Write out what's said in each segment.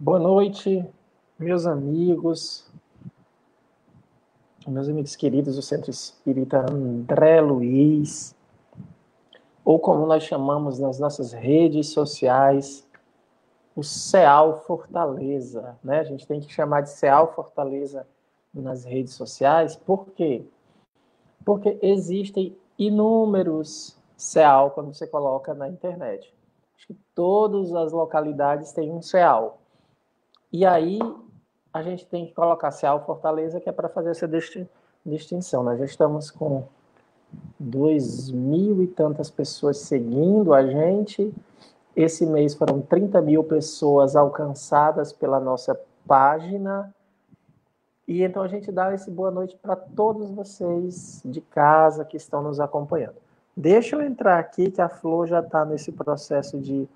Boa noite, meus amigos queridos do Centro Espírita André Luiz, ou como nós chamamos nas nossas redes sociais, o CEAL Fortaleza, né? A gente tem que chamar de CEAL Fortaleza nas redes sociais, por quê? Porque existem inúmeros CEAL quando você coloca na internet. Acho que todas as localidades têm um CEAL. E aí a gente tem que colocar CEAL Fortaleza, que é para fazer essa distinção. Nós já estamos com 2.000 e tantas pessoas seguindo a gente. Esse mês foram 30 mil pessoas alcançadas pela nossa página. E então a gente dá esse boa noite para todos vocês de casa que estão nos acompanhando. Deixa eu entrar aqui, que a Flor já está nesse processo de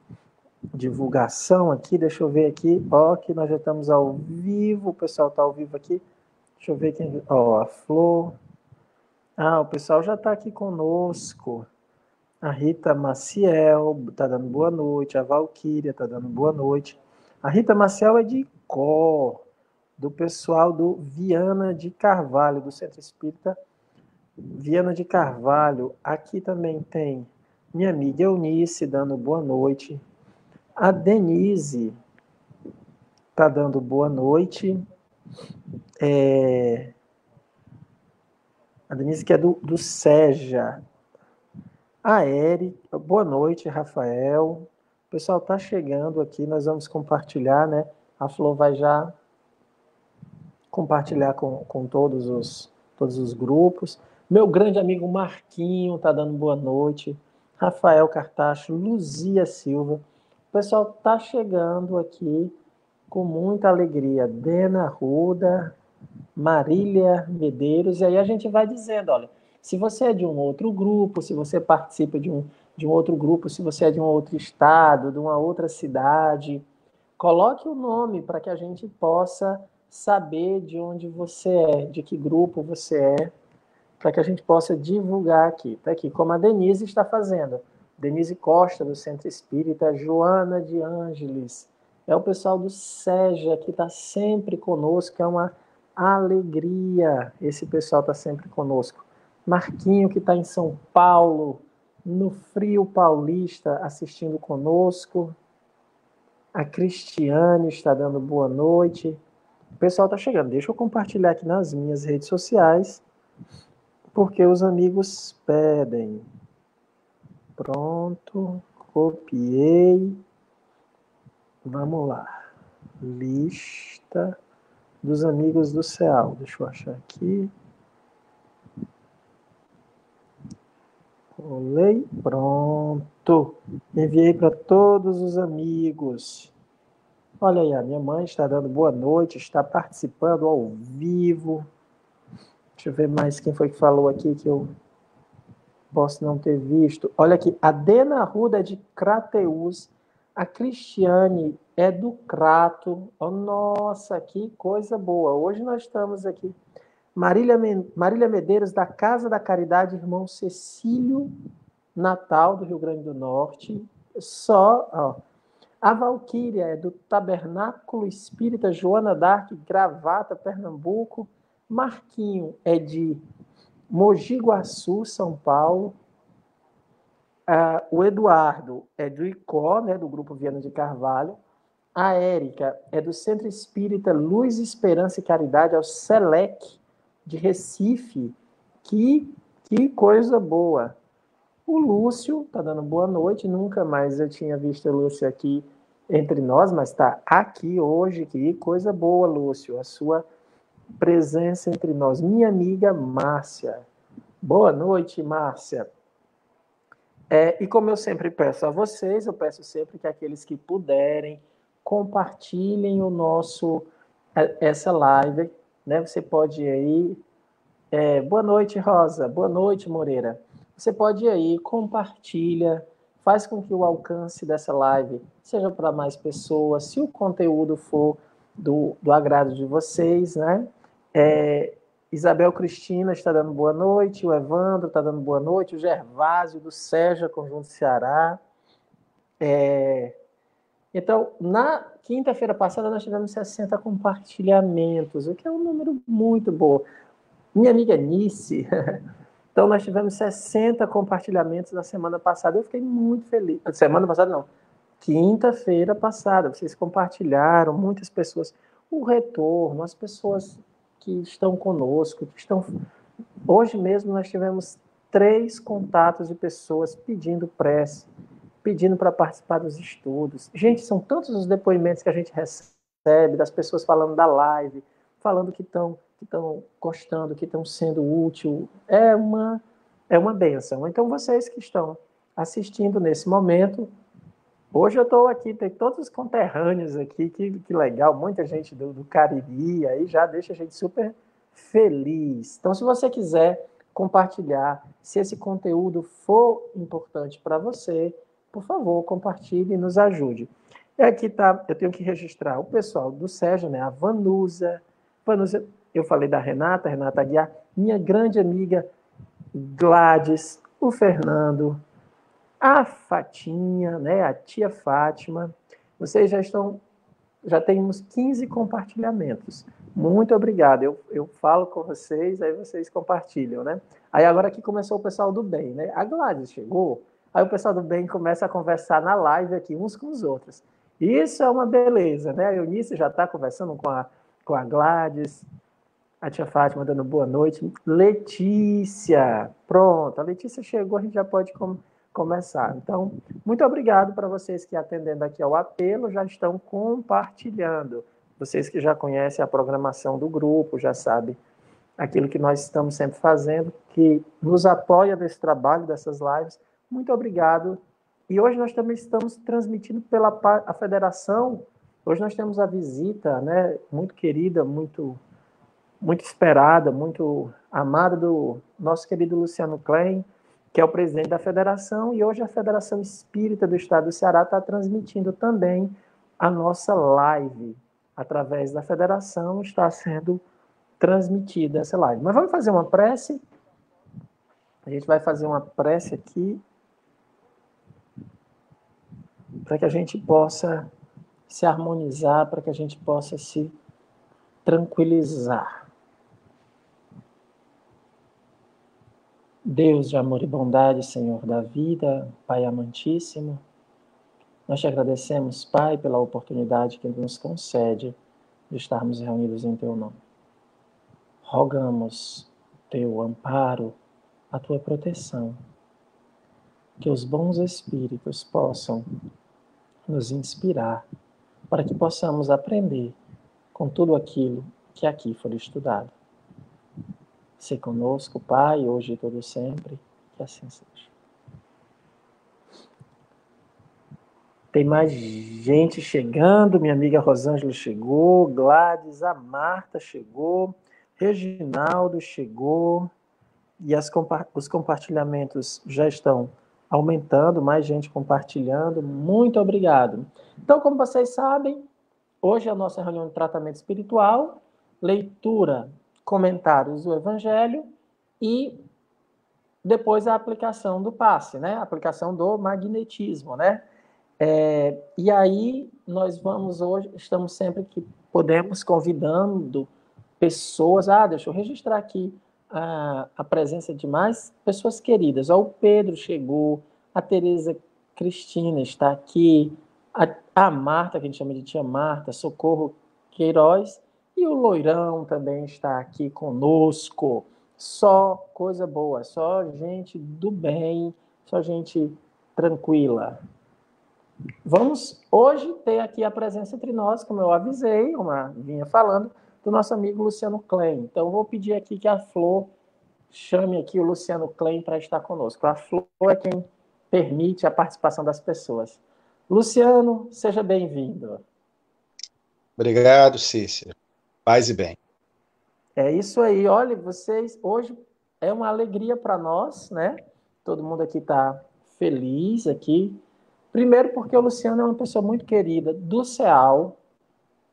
divulgação aqui. Deixa eu ver aqui. Ó, que nós já estamos ao vivo. O pessoal está ao vivo aqui. Deixa eu ver quem. Ó, a Flor. Ah, o pessoal já está aqui conosco. A Rita Maciel está dando boa noite. A Valquíria está dando boa noite. A Rita Maciel é de Icó, do pessoal do Viana de Carvalho, do Centro Espírita Viana de Carvalho. Aqui também tem minha amiga Eunice dando boa noite. A Denise está dando boa noite. A Denise que é do SEJA. A Eri, boa noite, Rafael. O pessoal está chegando aqui, nós vamos compartilhar, né? A Flor vai já compartilhar com todos os grupos. Meu grande amigo Marquinho está dando boa noite. Rafael Cartacho, Luzia Silva. O pessoal está chegando aqui com muita alegria. Dena Ruda, Marília Medeiros, e aí a gente vai dizendo, olha, se você é de um outro grupo, se você participa de um outro grupo, se você é de um outro estado, de uma outra cidade, coloque o nome para que a gente possa saber de onde você é, de que grupo você é, para que a gente possa divulgar aqui. Está aqui, como a Denise está fazendo. Denise Costa, do Centro Espírita, Joana de Ângeles, é o pessoal do SEJA que está sempre conosco, é uma alegria. Esse pessoal está sempre conosco. Marquinho, que está em São Paulo, no frio paulista, assistindo conosco. A Cristiane está dando boa noite. O pessoal está chegando. Deixa eu compartilhar aqui nas minhas redes sociais, porque os amigos pedem. Pronto, copiei. Vamos lá. Lista dos amigos do CEAL. Deixa eu achar aqui. Colei. Pronto. Enviei para todos os amigos. Olha aí, a minha mãe está dando boa noite, está participando ao vivo. Deixa eu ver mais quem foi que falou aqui que eu posso não ter visto. Olha aqui, a Dena Arruda é de Crateús, a Cristiane é do Crato. Oh, nossa, que coisa boa. Hoje nós estamos aqui. Marília Medeiros, da Casa da Caridade, irmão Cecílio Natal, do Rio Grande do Norte. Só, ó. A Valquíria é do Tabernáculo Espírita Joana d'Arc, Gravata, Pernambuco. Marquinho é de Mogi Guaçu, São Paulo. O Eduardo é do ICO, né, do Grupo Viana de Carvalho. A Érica é do Centro Espírita Luz, Esperança e Caridade, ao SELEC de Recife. Que coisa boa. O Lúcio está dando boa noite. Nunca mais eu tinha visto o Lúcio aqui entre nós, mas está aqui hoje. Que coisa boa, Lúcio. A sua presença entre nós. Minha amiga Márcia. Boa noite, Márcia. E como eu sempre peço a vocês, eu peço sempre que aqueles que puderem compartilhem essa live, né? Você pode ir aí. Boa noite, Rosa. Boa noite, Moreira. Você pode ir aí, compartilha, faz com que o alcance dessa live seja para mais pessoas, se o conteúdo for do agrado de vocês, né? Isabel Cristina está dando boa noite, o Evandro está dando boa noite, o Gervásio do SEJA, Conjunto Ceará. Então, na quinta-feira passada, nós tivemos 60 compartilhamentos, o que é um número muito bom. Minha amiga Nice, então nós tivemos 60 compartilhamentos na semana passada. Eu fiquei muito feliz. Semana passada não, quinta-feira passada. Vocês compartilharam, muitas pessoas. O retorno, as pessoas que estão conosco, que estão... Hoje mesmo nós tivemos 3 contatos de pessoas pedindo prece, pedindo para participar dos estudos. Gente, são tantos os depoimentos que a gente recebe, das pessoas falando da live, falando que estão gostando, que estão sendo útil. É uma bênção. Então, vocês que estão assistindo nesse momento, hoje eu estou aqui, tem todos os conterrâneos aqui, que legal, muita gente do Cariri, aí já deixa a gente super feliz. Então, se você quiser compartilhar, se esse conteúdo for importante para você, por favor, compartilhe e nos ajude. E aqui tá, eu tenho que registrar o pessoal do Sérgio, né? A Vanusa, eu falei da Renata Aguiar, minha grande amiga Gladys, o Fernando, a Fatinha, né? A tia Fátima. Vocês já temos 15 compartilhamentos. Muito obrigado. Eu falo com vocês, aí vocês compartilham, né? Aí agora aqui começou o pessoal do bem, né? A Gladys chegou, aí o pessoal do bem começa a conversar na live aqui, uns com os outros. Isso é uma beleza, né? A Eunice já está conversando com a Gladys, a tia Fátima dando boa noite. Letícia, pronto, a Letícia chegou, a gente já pode começar. Então, muito obrigado para vocês que, atendendo aqui ao apelo, já estão compartilhando. Vocês que já conhecem a programação do grupo, já sabem aquilo que nós estamos sempre fazendo, que nos apoia nesse trabalho, dessas lives. Muito obrigado. E hoje nós também estamos transmitindo pela a federação. Hoje nós temos a visita, né, muito querida, muito esperada, muito amada do nosso querido Luciano Klein, que é o presidente da federação, e hoje a Federação Espírita do Estado do Ceará está transmitindo também a nossa live. Através da federação está sendo transmitida essa live. Mas vamos fazer uma prece? A gente vai fazer uma prece aqui para que a gente possa se harmonizar, para que a gente possa se tranquilizar. Deus de amor e bondade, Senhor da vida, Pai amantíssimo, nós te agradecemos, Pai, pela oportunidade que nos concede de estarmos reunidos em Teu nome. Rogamos Teu amparo, a Tua proteção, que os bons espíritos possam nos inspirar para que possamos aprender com tudo aquilo que aqui for estudado. Se conosco, Pai, hoje e todo sempre, que assim seja. Tem mais gente chegando, minha amiga Rosângela chegou, Gladys, a Marta chegou, Reginaldo chegou, e os compartilhamentos já estão aumentando, mais gente compartilhando, muito obrigado. Então, como vocês sabem, hoje é a nossa reunião de tratamento espiritual, leitura, comentários do Evangelho e depois a aplicação do passe, né? A aplicação do magnetismo, né? E aí nós vamos hoje, estamos sempre que podemos convidando pessoas, deixa eu registrar aqui a presença de mais pessoas queridas. O Pedro chegou, a Tereza Cristina está aqui, a Marta, que a gente chama de tia Marta, Socorro Queiroz, e o Loirão também está aqui conosco. Só coisa boa, só gente do bem, só gente tranquila. Vamos hoje ter aqui a presença entre nós, como eu avisei, vinha falando, do nosso amigo Luciano Klein. Então, vou pedir aqui que a Flor chame aqui o Luciano Klein para estar conosco. A Flor é quem permite a participação das pessoas. Luciano, seja bem-vindo. Obrigado, Cícero. Paz e bem. É isso aí. Olha, vocês, hoje é uma alegria para nós, né? Todo mundo aqui está feliz aqui. Primeiro porque o Luciano é uma pessoa muito querida do CEAL.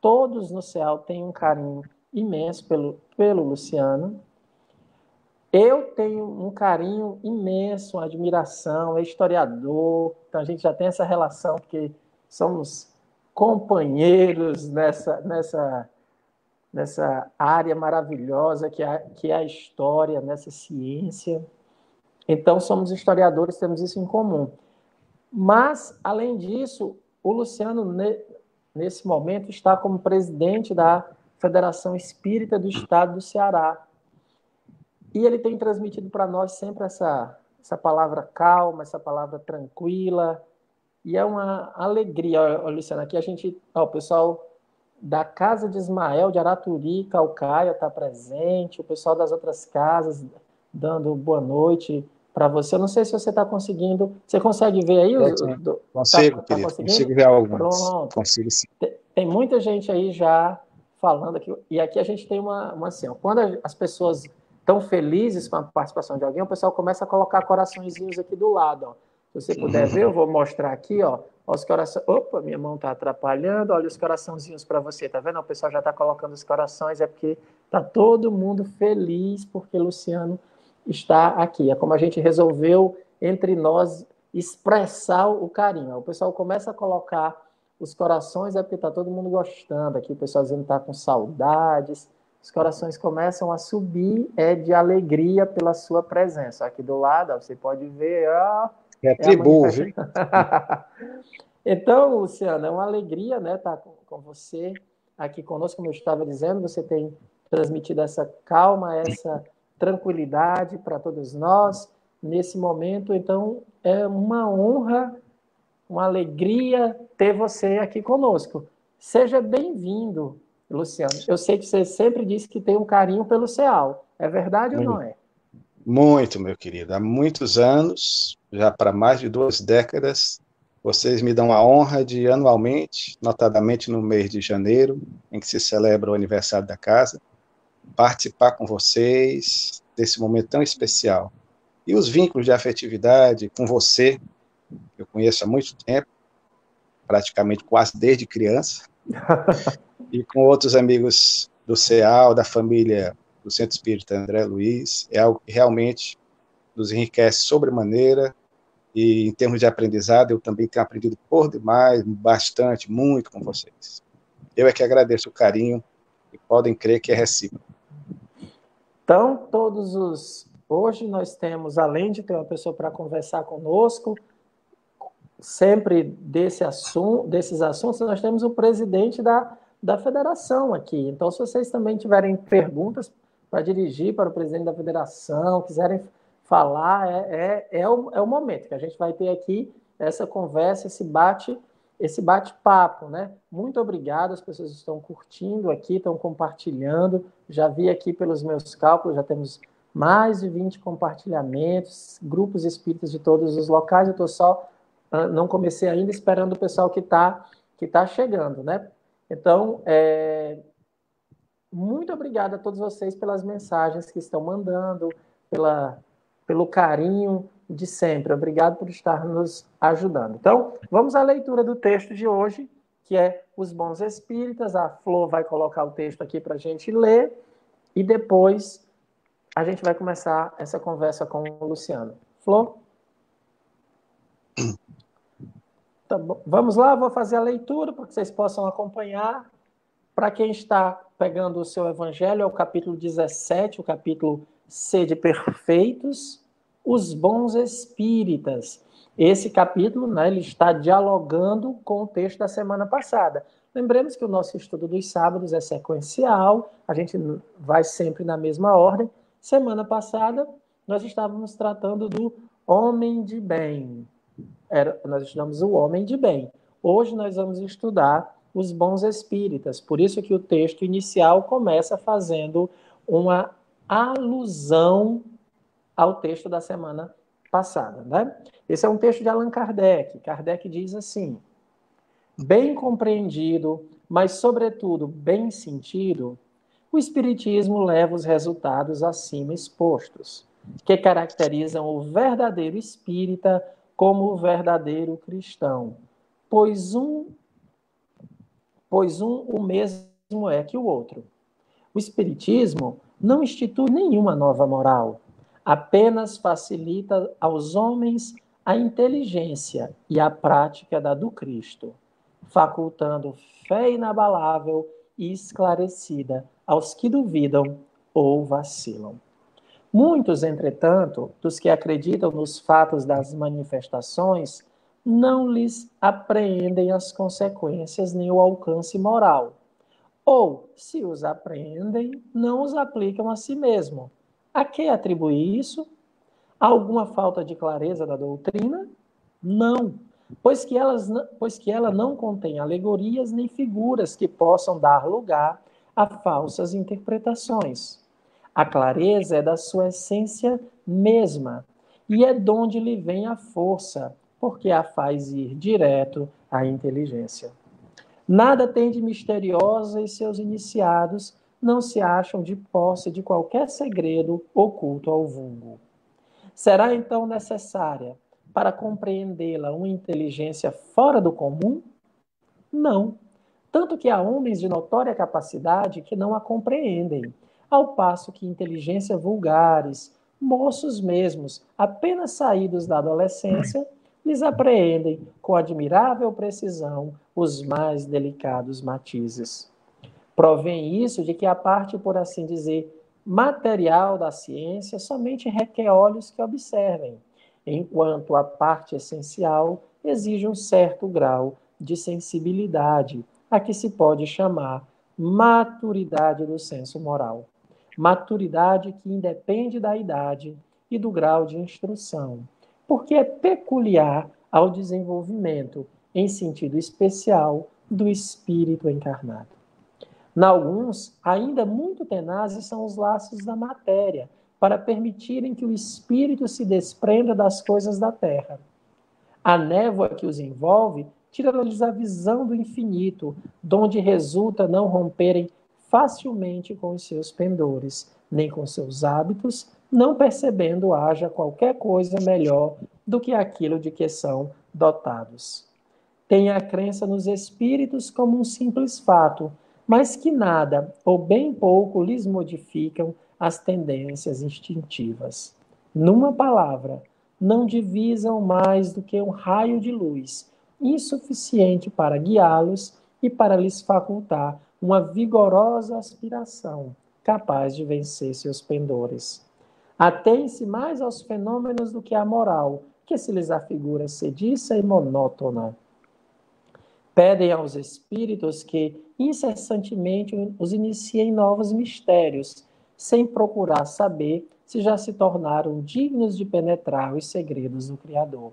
Todos no CEAL têm um carinho imenso pelo Luciano. Eu tenho um carinho imenso, uma admiração, é historiador, então a gente já tem essa relação, porque somos companheiros nessa área maravilhosa que é a história, nessa ciência. Então, somos historiadores, temos isso em comum. Mas, além disso, o Luciano, nesse momento, está como presidente da Federação Espírita do Estado do Ceará. E ele tem transmitido para nós sempre essa palavra calma, essa palavra tranquila. E é uma alegria, Luciano, aqui a gente, o pessoal da Casa de Ismael, de Araturi, Calcaia, está presente, o pessoal das outras casas dando boa noite para você. Eu não sei se você está conseguindo. Você consegue ver aí? Consigo, tá querido. conseguindo? Consigo ver alguns. Pronto. Consigo sim. Tem muita gente aí já falando aqui. E aqui a gente tem uma assim, ó, quando as pessoas estão felizes com a participação de alguém, o pessoal começa a colocar coraçõezinhos aqui do lado. Ó. Se você puder ver, eu vou mostrar aqui, ó, os corações. Opa, minha mão está atrapalhando. Olha os coraçãozinhos para você, tá vendo? O pessoal já está colocando os corações, é porque está todo mundo feliz porque Luciano está aqui. É como a gente resolveu entre nós expressar o carinho. O pessoal começa a colocar os corações, é porque está todo mundo gostando aqui, o pessoal dizendo que está com saudades. Os corações começam a subir de alegria pela sua presença. Aqui do lado, ó, você pode ver, ó, Retribuo, viu? Então, Luciano, é uma alegria, né, estar com você aqui conosco, como eu estava dizendo, você tem transmitido essa calma, essa tranquilidade para todos nós nesse momento. Então, é uma honra, uma alegria ter você aqui conosco. Seja bem-vindo, Luciano. Eu sei que você sempre disse que tem um carinho pelo CEAL. É verdade ou não é? Muito, meu querido. Há muitos anos, já para mais de 2 décadas, vocês me dão a honra de, anualmente, notadamente no mês de janeiro, em que se celebra o aniversário da casa, participar com vocês desse momento tão especial. E os vínculos de afetividade com você, eu conheço há muito tempo, praticamente quase desde criança, e com outros amigos do CEAL, da família do Centro Espírita André Luiz, é algo que realmente nos enriquece sobremaneira, e em termos de aprendizado, eu também tenho aprendido por demais, bastante, muito com vocês. Eu é que agradeço o carinho, e podem crer que é recíproco. Então, hoje nós temos, além de ter uma pessoa para conversar conosco, sempre desses assuntos, nós temos o presidente da federação aqui. Então, se vocês também tiverem perguntas para dirigir para o presidente da federação, quiserem falar, é o momento que a gente vai ter aqui essa conversa, esse bate-papo, né? Muito obrigado, as pessoas estão curtindo aqui, estão compartilhando. Já vi aqui pelos meus cálculos, já temos mais de 20 compartilhamentos, grupos espíritas de todos os locais. Eu estou só não comecei ainda, esperando o pessoal que tá chegando, né? Então, muito obrigado a todos vocês pelas mensagens que estão mandando, pelo carinho de sempre. Obrigado por estar nos ajudando. Então, vamos à leitura do texto de hoje, que é Os Bons Espíritas. A Flor vai colocar o texto aqui para a gente ler e depois a gente vai começar essa conversa com o Luciano. Flor? Tá bom. Vamos lá, vou fazer a leitura para que vocês possam acompanhar. Para quem está pegando o seu evangelho, é o capítulo 17, o capítulo Sede Perfeitos, os Bons Espíritas. Esse capítulo, né, ele está dialogando com o texto da semana passada. Lembremos que o nosso estudo dos sábados é sequencial, a gente vai sempre na mesma ordem. Semana passada, nós estávamos tratando do homem de bem. Nós estudamos o homem de bem. Hoje nós vamos estudar os bons espíritas. Por isso que o texto inicial começa fazendo uma alusão ao texto da semana passada, né? Esse é um texto de Allan Kardec. Kardec diz assim: bem compreendido, mas sobretudo bem sentido, o espiritismo leva os resultados acima expostos, que caracterizam o verdadeiro espírita como o verdadeiro cristão, pois um o mesmo é que o outro. O Espiritismo não institui nenhuma nova moral, apenas facilita aos homens a inteligência e a prática da do Cristo. facultando fé inabalável e esclarecida aos que duvidam ou vacilam. Muitos, entretanto, dos que acreditam nos fatos das manifestações, não lhes apreendem as consequências nem o alcance moral. Ou, se os apreendem, não os aplicam a si mesmo. A que atribuir isso? Alguma falta de clareza da doutrina? Não, pois que ela não contém alegorias nem figuras que possam dar lugar a falsas interpretações. A clareza é da sua essência mesma, e é donde lhe vem a força, porque a faz ir direto à inteligência. Nada tem de misteriosa e seus iniciados não se acham de posse de qualquer segredo oculto ao vulgo. Será então necessária, para compreendê-la, uma inteligência fora do comum? Não. Tanto que há homens de notória capacidade que não a compreendem, ao passo que inteligência vulgares, moços mesmos, apenas saídos da adolescência, lhes apreendem com admirável precisão os mais delicados matizes. Provém isso de que a parte, por assim dizer, material da ciência somente requer olhos que observem, enquanto a parte essencial exige um certo grau de sensibilidade, a que se pode chamar maturidade do senso moral. Maturidade que independe da idade e do grau de instrução, porque é peculiar ao desenvolvimento, em sentido especial, do espírito encarnado. Alguns, ainda muito tenazes são os laços da matéria, para permitirem que o espírito se desprenda das coisas da terra. A névoa que os envolve tira-lhes a visão do infinito, donde resulta não romperem facilmente com os seus pendores, nem com seus hábitos, não percebendo haja qualquer coisa melhor do que aquilo de que são dotados. Têm a crença nos espíritos como um simples fato, mas que nada ou bem pouco lhes modificam as tendências instintivas. Numa palavra, não divisam mais do que um raio de luz, insuficiente para guiá-los e para lhes facultar uma vigorosa aspiração, capaz de vencer seus pendores. Atém-se mais aos fenômenos do que à moral, que se lhes afigura sediça e monótona. Pedem aos espíritos que incessantemente os iniciem novos mistérios, sem procurar saber se já se tornaram dignos de penetrar os segredos do Criador.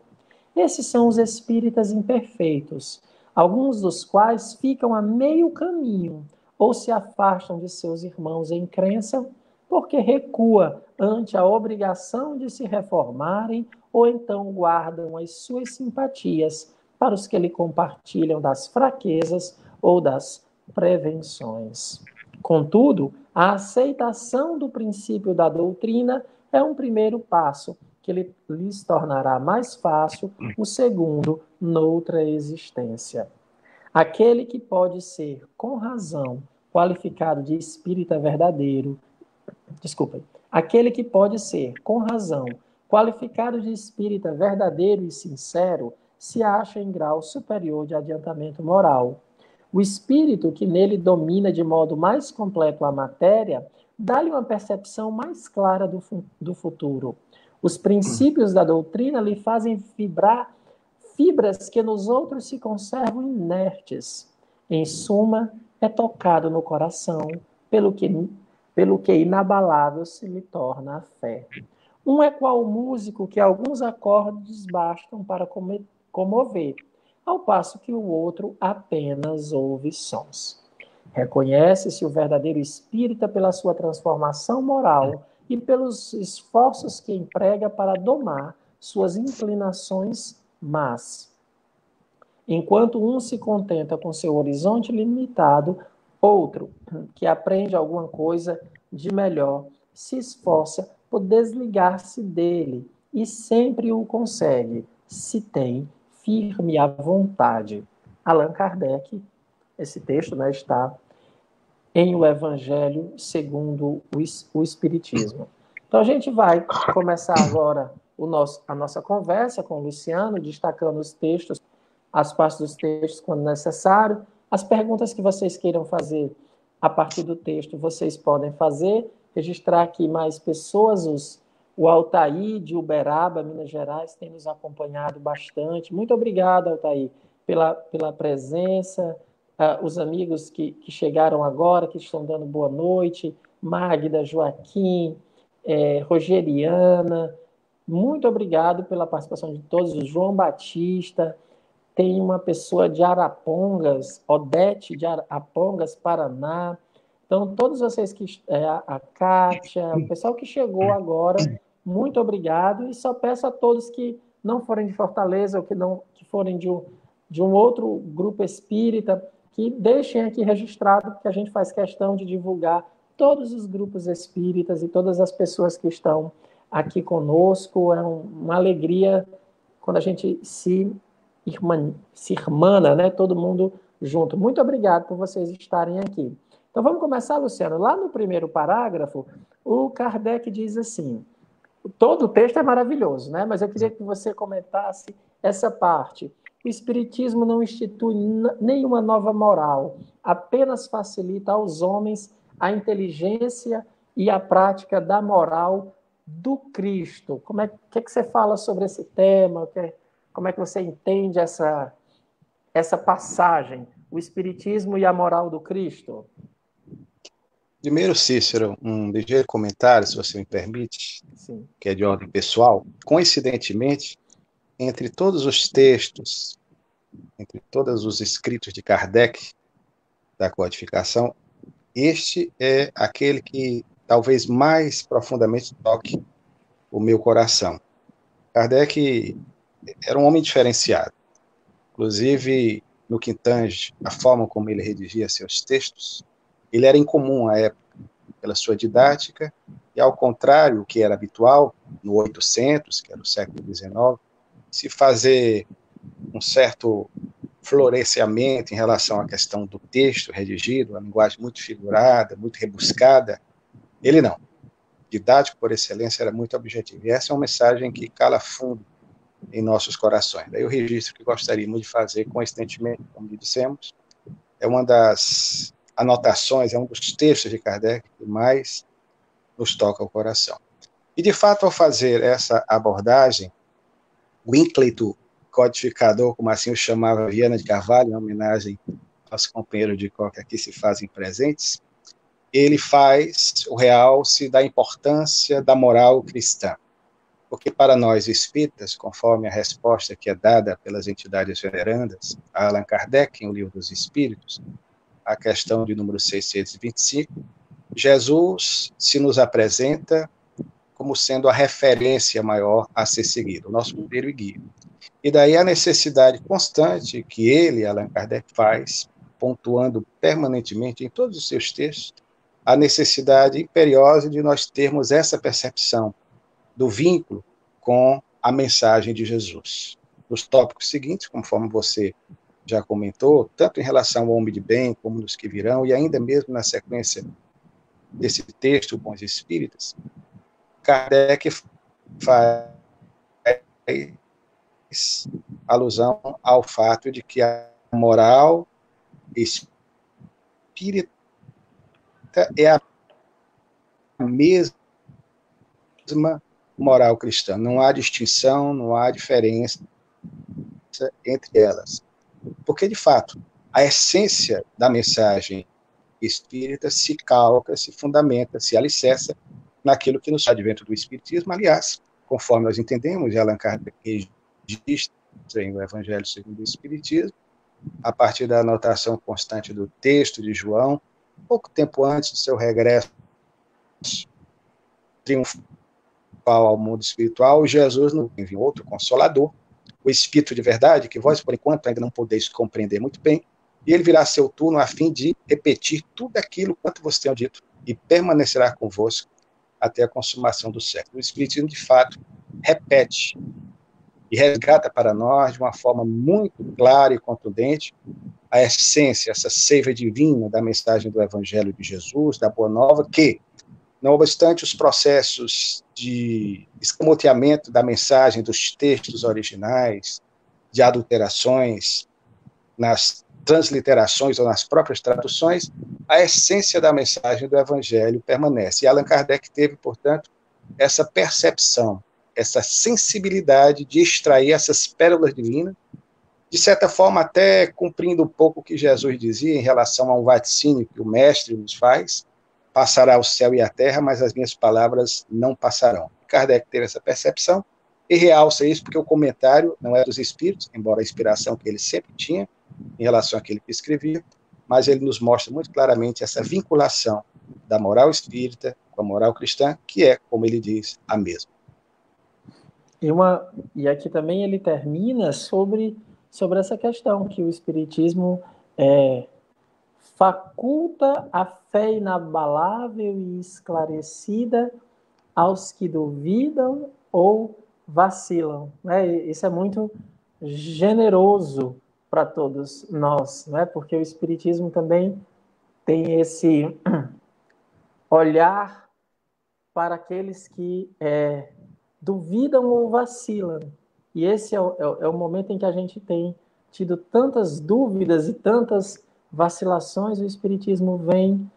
Esses são os espíritas imperfeitos, alguns dos quais ficam a meio caminho ou se afastam de seus irmãos em crença porque recua ante a obrigação de se reformarem ou então guardam as suas simpatias para os que lhe compartilham das fraquezas ou das prevenções. Contudo, a aceitação do princípio da doutrina é um primeiro passo que lhes tornará mais fácil o segundo noutra existência. Aquele que pode ser, com razão, qualificado de espírita verdadeiro, aquele que pode ser, com razão, qualificado de espírita verdadeiro e sincero, se acha em grau superior de adiantamento moral. O espírito que nele domina de modo mais completo a matéria, dá-lhe uma percepção mais clara do futuro. Os princípios da doutrina lhe fazem vibrar fibras que nos outros se conservam inertes. Em suma, é tocado no coração, pelo que inabalável se lhe torna a fé. Um é qual músico que alguns acordes bastam para comover, ao passo que o outro apenas ouve sons. Reconhece-se o verdadeiro espírita pela sua transformação moral e pelos esforços que emprega para domar suas inclinações más. Enquanto um se contenta com seu horizonte limitado, outro, que aprende alguma coisa de melhor, se esforça por desligar-se dele e sempre o consegue, se tem firme a vontade. Allan Kardec, esse texto, né, está em O Evangelho segundo o Espiritismo. Então a gente vai começar agora a nossa conversa com o Luciano, destacando os textos as partes dos textos quando necessário. As perguntas que vocês queiram fazer a partir do texto, vocês podem fazer. Registrar aqui mais pessoas, o Altair de Uberaba, Minas Gerais, tem nos acompanhado bastante. Muito obrigado, Altair, pela presença. Os amigos que chegaram agora, que estão dando boa noite, Magda, Joaquim, Rogeriana, muito obrigado pela participação de todos, o João Batista, tem uma pessoa de Arapongas, Odete de Arapongas, Paraná. Então, todos vocês a Kátia, o pessoal que chegou agora, muito obrigado, e só peço a todos que não forem de Fortaleza ou que forem de um outro grupo espírita, que deixem aqui registrado, porque a gente faz questão de divulgar todos os grupos espíritas e todas as pessoas que estão aqui conosco. É uma alegria quando a gente se irmana, né? Todo mundo junto. Muito obrigado por vocês estarem aqui. Então vamos começar, Luciano. Lá no primeiro parágrafo, o Kardec diz assim, todo o texto é maravilhoso, né? Mas eu queria que você comentasse essa parte. O Espiritismo não institui nenhuma nova moral, apenas facilita aos homens a inteligência e a prática da moral do Cristo. Que você fala sobre esse tema? Como é que você entende essa passagem, o Espiritismo e a moral do Cristo? Primeiro, Cícero, um ligeiro comentário, se você me permite, Sim. Que é de ordem pessoal. Coincidentemente, entre todos os textos, entre todos os escritos de Kardec, da codificação, este é aquele que talvez mais profundamente toque o meu coração. Kardec era um homem diferenciado. Inclusive, no que tange a forma como ele redigia seus textos, ele era incomum à época, pela sua didática, e ao contrário, o que era habitual, no 800, que era o século XIX, se fazer um certo florescimento em relação à questão do texto redigido, uma linguagem muito figurada, muito rebuscada. Ele não. Didático por excelência, era muito objetivo. E essa é uma mensagem que cala fundo em nossos corações. Daí o registro que gostaríamos de fazer, coincidentemente, como dissemos, é uma das anotações, é um dos textos de Kardec que mais nos toca o coração. E, de fato, ao fazer essa abordagem, o ínclito codificador, como assim o chamava Viana de Carvalho, em homenagem aos companheiros de cor que aqui se fazem presentes, ele faz o realce da importância da moral cristã. Porque para nós espíritas, conforme a resposta que é dada pelas entidades venerandas a Allan Kardec, em O Livro dos Espíritos, a questão de número 625, Jesus se nos apresenta como sendo a referência maior a ser seguida, o nosso modelo e guia. E daí a necessidade constante que ele, Allan Kardec, faz, pontuando permanentemente em todos os seus textos, a necessidade imperiosa de nós termos essa percepção do vínculo com a mensagem de Jesus. Nos tópicos seguintes, conforme você já comentou, tanto em relação ao homem de bem, como nos que virão, e ainda mesmo na sequência desse texto, Bons Espíritas, Kardec faz alusão ao fato de que a moral espírita é a mesma moral cristã. Não há distinção, não há diferença entre elas. Porque, de fato, a essência da mensagem espírita se calca, se fundamenta, se alicerça naquilo que nos advento do Espiritismo. Aliás, conforme nós entendemos, e Allan Kardec registra em O Evangelho segundo o Espiritismo, a partir da anotação constante do texto de João, pouco tempo antes do seu regresso triunfal ao mundo espiritual, Jesus nos enviou outro Consolador, o Espírito de verdade, que vós, por enquanto, ainda não podeis compreender muito bem, e ele virá a seu turno a fim de repetir tudo aquilo quanto vos tenho dito, e permanecerá convosco até a consumação do século. O Espiritismo, de fato, repete e resgata para nós, de uma forma muito clara e contundente, a essência, essa seiva divina da mensagem do Evangelho de Jesus, da Boa Nova, que, não obstante os processos de escamoteamento da mensagem dos textos originais, de adulterações nas transliterações ou nas próprias traduções, a essência da mensagem do Evangelho permanece. E Allan Kardec teve, portanto, essa percepção, essa sensibilidade de extrair essas pérolas divinas, de certa forma até cumprindo um pouco o que Jesus dizia em relação a um vaticínio que o Mestre nos faz: passará o céu e a terra, mas as minhas palavras não passarão. Kardec teve essa percepção e realça isso porque o comentário não é dos espíritos, embora a inspiração que ele sempre tinha em relação àquilo que escrevia, mas ele nos mostra muito claramente essa vinculação da moral espírita com a moral cristã, que é, como ele diz, a mesma. E aqui também ele termina sobre essa questão, que o Espiritismo faculta a fé inabalável e esclarecida aos que duvidam ou vacilam. Né? Isso é muito generoso para todos nós, né? Porque o Espiritismo também tem esse olhar para aqueles que duvidam ou vacilam. E esse é o momento em que a gente tem tido tantas dúvidas e tantas vacilações. O Espiritismo vem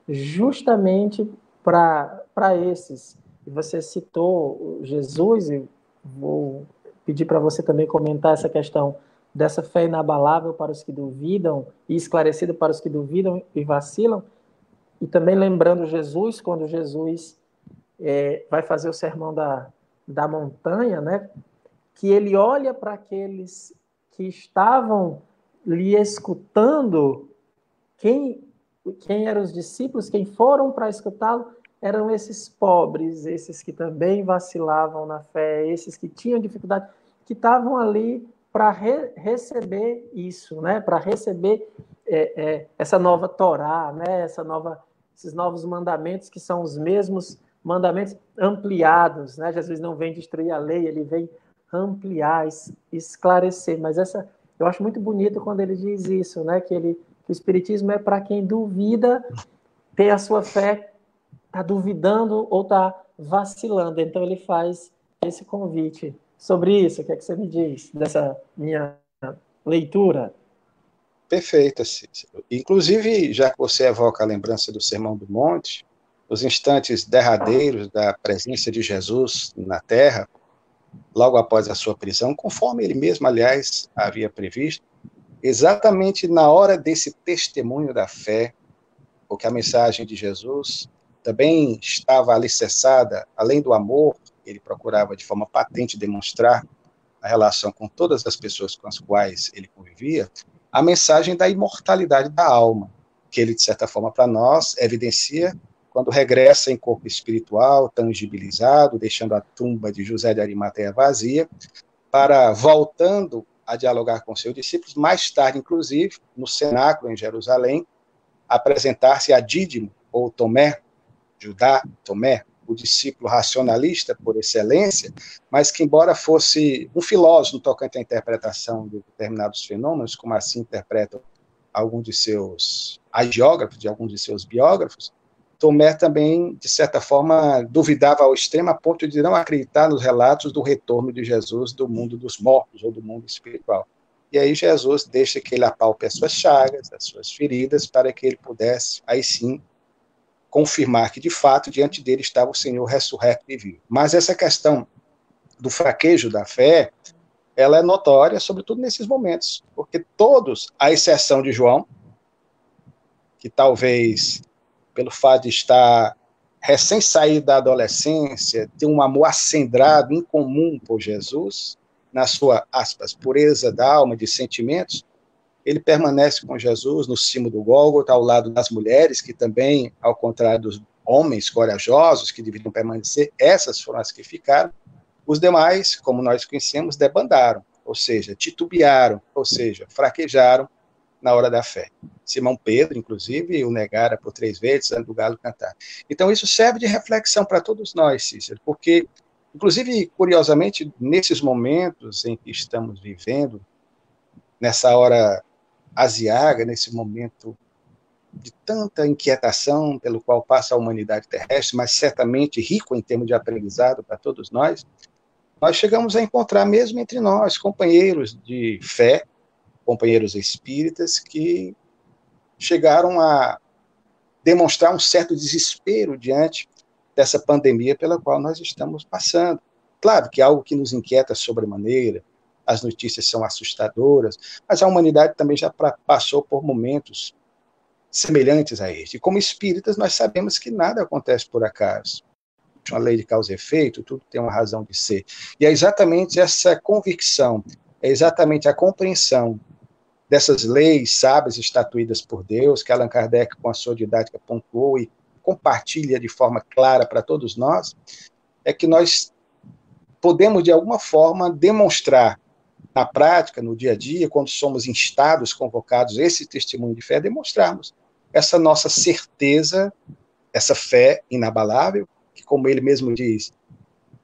justamente para esses. E você citou Jesus, e vou pedir para você também comentar essa questão dessa fé inabalável para os que duvidam e esclarecida para os que duvidam e vacilam. E também lembrando Jesus, quando Jesus vai fazer o sermão da montanha, né? Que ele olha para aqueles que estavam lhe escutando, quem eram os discípulos, quem foram para escutá-lo, eram esses pobres, esses que também vacilavam na fé, esses que tinham dificuldade, que estavam ali para receber isso, né? Para receber essa nova Torá, né? Esses novos mandamentos que são os mesmos mandamentos ampliados, né? Jesus não vem destruir a lei, ele vem ampliar, esclarecer. Mas eu acho muito bonito quando ele diz isso, né? Que o Espiritismo é para quem duvida, tem a sua fé, está duvidando ou está vacilando. Então ele faz esse convite. Sobre isso, o que é que você me diz dessa minha leitura? Perfeita, Cícero. Inclusive, já que você evoca a lembrança do Sermão do Monte, os instantes derradeiros da presença de Jesus na Terra, logo após a sua prisão, conforme ele mesmo, aliás, havia previsto, exatamente na hora desse testemunho da fé, porque a mensagem de Jesus também estava alicerçada, além do amor, ele procurava de forma patente demonstrar a relação com todas as pessoas com as quais ele convivia, a mensagem da imortalidade da alma, que ele, de certa forma, para nós, evidencia quando regressa em corpo espiritual, tangibilizado, deixando a tumba de José de Arimateia vazia, para, voltando a dialogar com seus discípulos, mais tarde, inclusive, no cenáculo em Jerusalém, apresentar-se a Dídimo, ou Tomé, Judá, Tomé, o discípulo racionalista por excelência, mas que, embora fosse um filósofo no tocante à interpretação de determinados fenômenos, como assim interpretam alguns de seus hagiógrafos, de alguns de seus biógrafos, Tomé também, de certa forma, duvidava ao extremo a ponto de não acreditar nos relatos do retorno de Jesus do mundo dos mortos ou do mundo espiritual. E aí Jesus deixa que ele apalpe as suas chagas, as suas feridas, para que ele pudesse, aí sim, confirmar que, de fato, diante dele estava o Senhor ressurreto e vivo. Mas essa questão do fraquejo da fé, ela é notória, sobretudo nesses momentos, porque todos, à exceção de João, que talvez, pelo fato de estar recém-saído da adolescência, ter um amor acendrado, incomum por Jesus, na sua, aspas, pureza da alma, de sentimentos, ele permanece com Jesus no cimo do Gólgota, ao lado das mulheres, que também, ao contrário dos homens corajosos que deveriam permanecer, essas foram as que ficaram. Os demais, como nós conhecemos, debandaram, ou seja, titubearam, ou seja, fraquejaram na hora da fé. Simão Pedro, inclusive, o negara por 3 vezes antes do galo cantar. Então, isso serve de reflexão para todos nós, Cícero, porque, inclusive, curiosamente, nesses momentos em que estamos vivendo, nessa hora aziaga, nesse momento de tanta inquietação pelo qual passa a humanidade terrestre, mas certamente rico em termos de aprendizado para todos nós, nós chegamos a encontrar mesmo entre nós companheiros de fé, companheiros espíritas, que chegaram a demonstrar um certo desespero diante dessa pandemia pela qual nós estamos passando. Claro que é algo que nos inquieta sobremaneira, as notícias são assustadoras, mas a humanidade também já passou por momentos semelhantes a este. E como espíritas, nós sabemos que nada acontece por acaso. Uma lei de causa e efeito, tudo tem uma razão de ser. E é exatamente essa convicção, é exatamente a compreensão dessas leis sábias estatuídas por Deus, que Allan Kardec, com a sua didática, pontuou e compartilha de forma clara para todos nós, é que nós podemos, de alguma forma, demonstrar na prática, no dia a dia, quando somos instados, convocados, esse testemunho de fé, demonstrarmos essa nossa certeza, essa fé inabalável, que, como ele mesmo diz,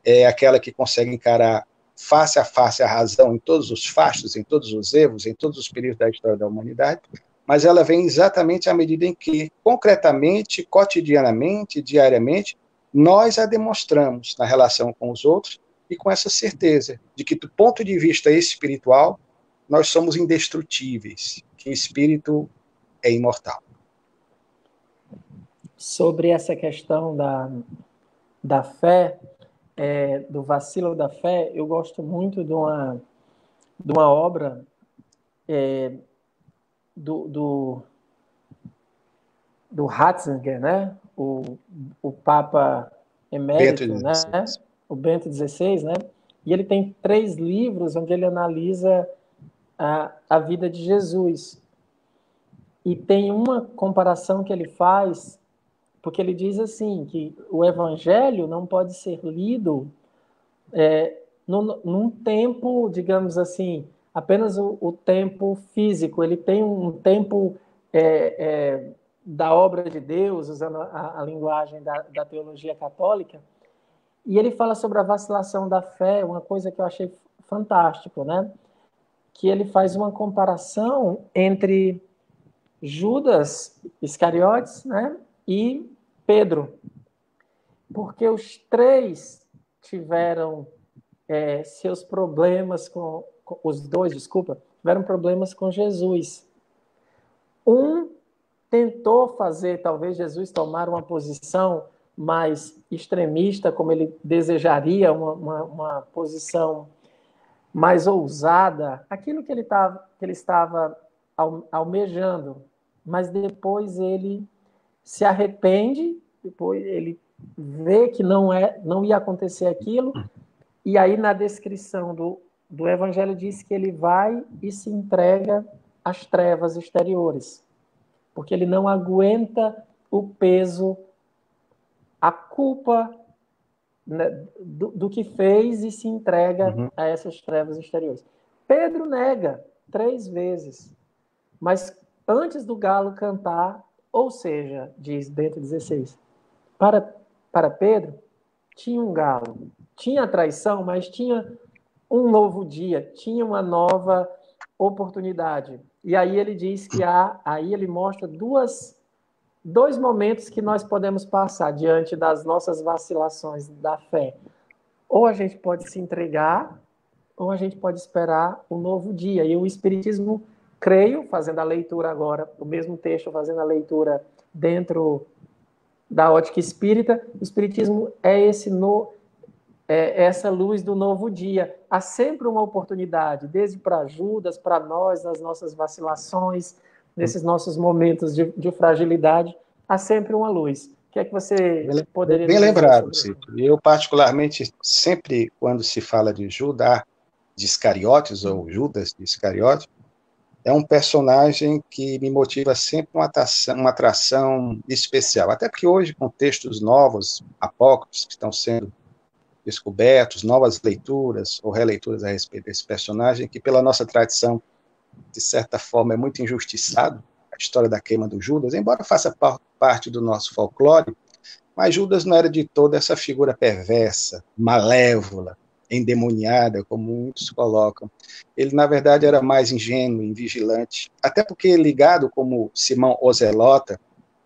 é aquela que consegue encarar face a face a razão em todos os fastos, em todos os erros, em todos os períodos da história da humanidade, mas ela vem exatamente à medida em que, concretamente, cotidianamente, diariamente, nós a demonstramos na relação com os outros e com essa certeza de que, do ponto de vista espiritual, nós somos indestrutíveis, que o espírito é imortal. Sobre essa questão da fé, do vacilo da fé, eu gosto muito de uma obra do Ratzinger, né? O Papa Emérito, né? O Bento XVI, né? E ele tem 3 livros onde ele analisa a vida de Jesus. E tem uma comparação que ele faz, porque ele diz assim, que o Evangelho não pode ser lido num tempo, digamos assim, apenas o tempo físico. Ele tem um tempo da obra de Deus, usando a linguagem da teologia católica, e ele fala sobre a vacilação da fé, uma coisa que eu achei fantástico, né? Que ele faz uma comparação entre Judas Iscariotes, né, e Pedro, porque os 3 tiveram seus problemas os 2, desculpa, tiveram problemas com Jesus. Um tentou fazer, talvez, Jesus tomar uma posição mais extremista, como ele desejaria, uma posição mais ousada, aquilo que ele estava almejando, mas depois ele se arrepende, depois ele vê que não ia acontecer aquilo, e aí na descrição do Evangelho diz que ele vai e se entrega às trevas exteriores, porque ele não aguenta o peso, a culpa, né, do que fez, e se entrega a essas trevas exteriores. Pedro nega 3 vezes, mas antes do galo cantar, ou seja, diz Bento XVI, para Pedro, tinha um galo, tinha a traição, mas tinha um novo dia, tinha uma nova oportunidade. E aí ele diz que aí ele mostra dois momentos que nós podemos passar diante das nossas vacilações da fé. Ou a gente pode se entregar, ou a gente pode esperar o novo dia. E o Espiritismo, creio, fazendo a leitura agora, o mesmo texto, fazendo a leitura dentro da ótica espírita, o Espiritismo é essa luz do novo dia. Há sempre uma oportunidade, desde para Judas, para nós, nas nossas vacilações, nesses nossos momentos de fragilidade, há sempre uma luz. O que é que você poderia dizer? Bem lembrado, Cito. Eu, particularmente, sempre quando se fala de Judas de Iscariotes, ou Judas de Iscariotes, é um personagem que me motiva sempre uma atração especial. Até porque hoje, com textos novos, apócrifos, que estão sendo descobertos, novas leituras ou releituras a respeito desse personagem, que pela nossa tradição, de certa forma, é muito injustiçado, a história da queima do Judas, embora faça parte do nosso folclore, mas Judas não era de toda essa figura perversa, malévola, endemoniada, como muitos colocam. Ele, na verdade, era mais ingênuo e vigilante, até porque ligado como Simão o Zelota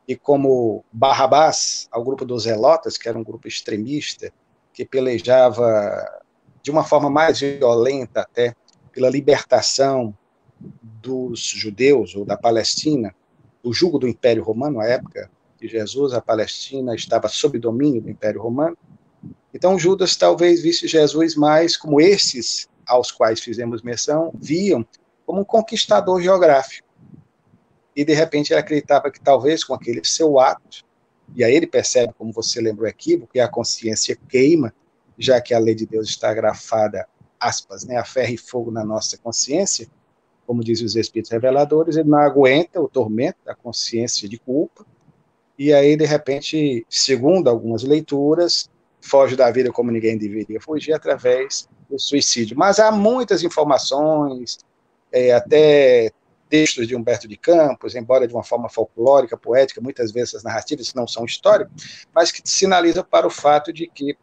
e como Barrabás ao grupo dos Zelotas, que era um grupo extremista, que pelejava de uma forma mais violenta até, pela libertação dos judeus ou da Palestina, do jugo do Império Romano, à época de Jesus, a Palestina estava sob domínio do Império Romano. Então, Judas talvez visse Jesus mais como esses aos quais fizemos menção viam como um conquistador geográfico. E, de repente, ele acreditava que talvez com aquele seu ato, e aí ele percebe, como você lembrou, o equívoco, que a consciência queima, já que a lei de Deus está grafada, aspas, né, a ferro e fogo na nossa consciência, como dizem os Espíritos Reveladores, ele não aguenta o tormento da consciência de culpa, e aí, de repente, segundo algumas leituras, foge da vida como ninguém deveria fugir através do suicídio. Mas há muitas informações, até textos de Humberto de Campos, embora de uma forma folclórica, poética, muitas vezes as narrativas não são históricas, mas que sinalizam para o fato de que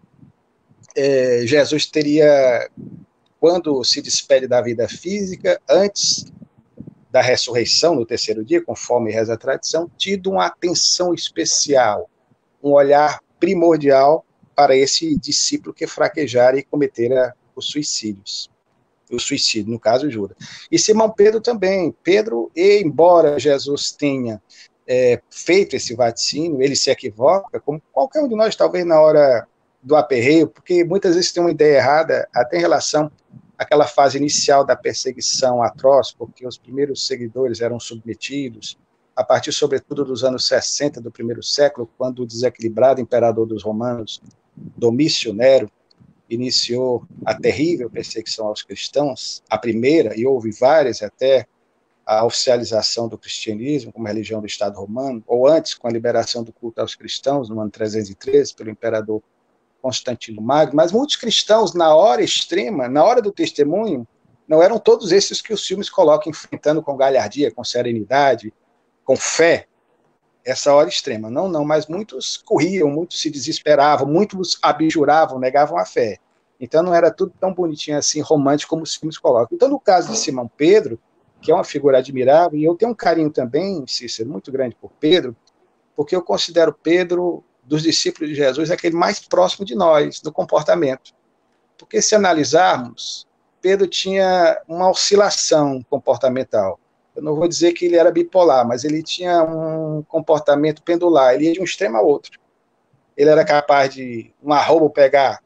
Jesus teria, quando se despede da vida física, antes da ressurreição no terceiro dia, conforme reza a tradição, tido uma atenção especial, um olhar primordial para esse discípulo que fraquejara e cometera os suicídios. O suicídio, no caso, Judas. E Simão Pedro também. Pedro, embora Jesus tenha feito esse vaticínio, ele se equivoca, como qualquer um de nós, talvez na hora do aperreio, porque muitas vezes tem uma ideia errada, até em relação àquela fase inicial da perseguição atroz, porque os primeiros seguidores eram submetidos, a partir, sobretudo, dos anos 60 do primeiro século, quando o desequilibrado imperador dos romanos, Domício Nero, iniciou a terrível perseguição aos cristãos, a primeira, e houve várias até a oficialização do cristianismo como religião do Estado romano, ou antes, com a liberação do culto aos cristãos, no ano 313, pelo imperador Constantino Magno, mas muitos cristãos, na hora extrema, na hora do testemunho, não eram todos esses que os filmes colocam enfrentando com galhardia, com serenidade, com fé, essa hora extrema. Não, mas muitos corriam, muitos se desesperavam, muitos abjuravam, negavam a fé. Então não era tudo tão bonitinho assim, romântico como os filmes colocam. Então, no caso de Simão Pedro, que é uma figura admirável, e eu tenho um carinho também, Cícero, muito grande por Pedro, porque eu considero Pedro, dos discípulos de Jesus, aquele mais próximo de nós, no comportamento. Porque se analisarmos, Pedro tinha uma oscilação comportamental. Eu não vou dizer que ele era bipolar, mas ele tinha um comportamento pendular, ele ia de um extremo a outro. Ele era capaz de, um arrobo, pegar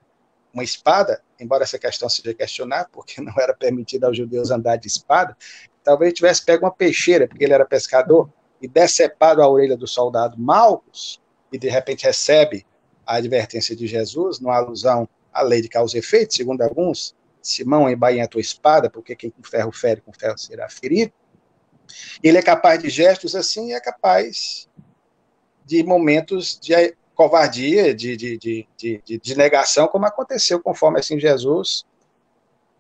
uma espada, embora essa questão seja questionável, porque não era permitido aos judeus andar de espada, talvez tivesse pego uma peixeira, porque ele era pescador, e decepado a orelha do soldado Malcos, e de repente recebe a advertência de Jesus, numa alusão à lei de causa e efeito, segundo alguns, Simão, embainha a tua espada, porque quem com ferro fere, com ferro será ferido. Ele é capaz de gestos assim e é capaz de momentos de covardia, de negação, como aconteceu, conforme assim Jesus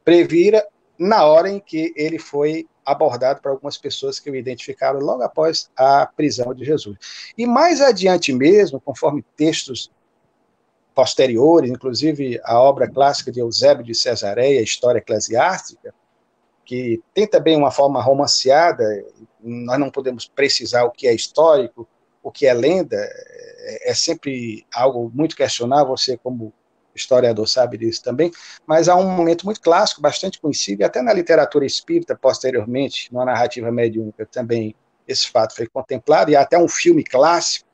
previra na hora em que ele foi abordado por algumas pessoas que o identificaram logo após a prisão de Jesus. E mais adiante mesmo, conforme textos posteriores, inclusive a obra clássica de Eusébio de Cesareia, História Eclesiástica, que tem também uma forma romanceada, nós não podemos precisar o que é histórico, o que é lenda, é sempre algo muito questionável, você como historiador sabe disso também, mas há um momento muito clássico, bastante conhecido, e até na literatura espírita, posteriormente, na narrativa mediúnica também, esse fato foi contemplado, e há até um filme clássico,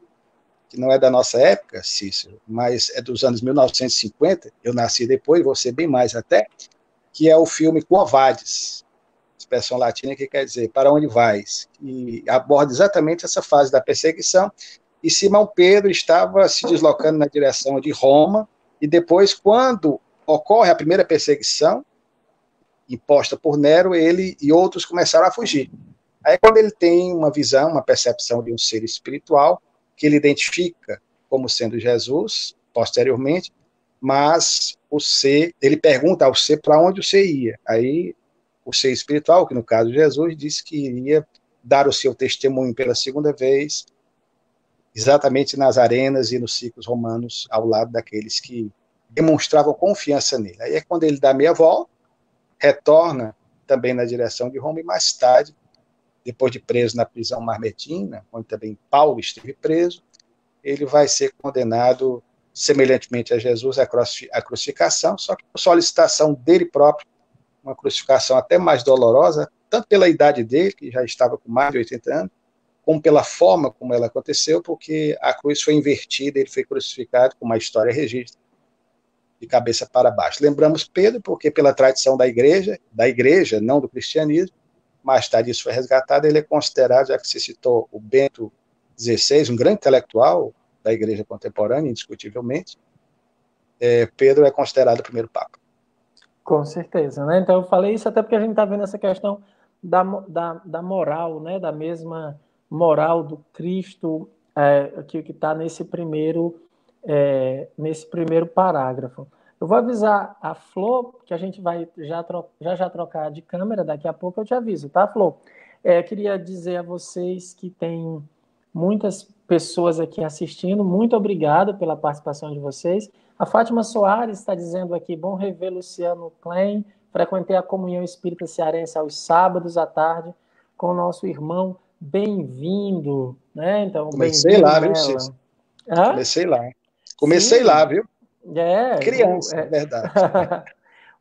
que não é da nossa época, Cícero, mas é dos anos 1950, eu nasci depois, você bem mais até, que é o filme Quo Vadis, expressão latina que quer dizer para onde vais, e aborda exatamente essa fase da perseguição, e Simão Pedro estava se deslocando na direção de Roma, e depois, quando ocorre a primeira perseguição, imposta por Nero, ele e outros começaram a fugir. Aí, quando ele tem uma visão, uma percepção de um ser espiritual, que ele identifica como sendo Jesus, posteriormente, mas o ser, ele pergunta ao ser para onde o ser ia. Aí, o ser espiritual, que no caso Jesus, disse que iria dar o seu testemunho pela segunda vez, exatamente nas arenas e nos ciclos romanos, ao lado daqueles que demonstravam confiança nele. Aí é quando ele dá meia volta, retorna também na direção de Roma, e mais tarde, depois de preso na prisão mamertina, onde também Paulo esteve preso, ele vai ser condenado semelhantemente a Jesus, a crucificação, só que por solicitação dele próprio, uma crucificação até mais dolorosa, tanto pela idade dele, que já estava com mais de 80 anos, como pela forma como ela aconteceu, porque a cruz foi invertida, ele foi crucificado, como a história registra, de cabeça para baixo. Lembramos Pedro, porque pela tradição da igreja, não do cristianismo, mais tarde isso foi resgatado, ele é considerado, já que se citou o Bento XVI, um grande intelectual da igreja contemporânea, indiscutivelmente, Pedro é considerado o primeiro papa. Com certeza, né? Então eu falei isso até porque a gente está vendo essa questão da moral, né? Da mesma moral do Cristo que está nesse primeiro parágrafo. Eu vou avisar a Flor que a gente vai já trocar de câmera, daqui a pouco eu te aviso, tá, Flor? Queria dizer a vocês que tem muitas pessoas aqui assistindo, muito obrigado pela participação de vocês. A Fátima Soares está dizendo aqui, bom rever Luciano Klein, frequentei a comunhão espírita cearense aos sábados à tarde com o nosso irmão, bem-vindo, né? Então, Comecei lá, viu, Cícero? Comecei lá, viu? Criança, é verdade.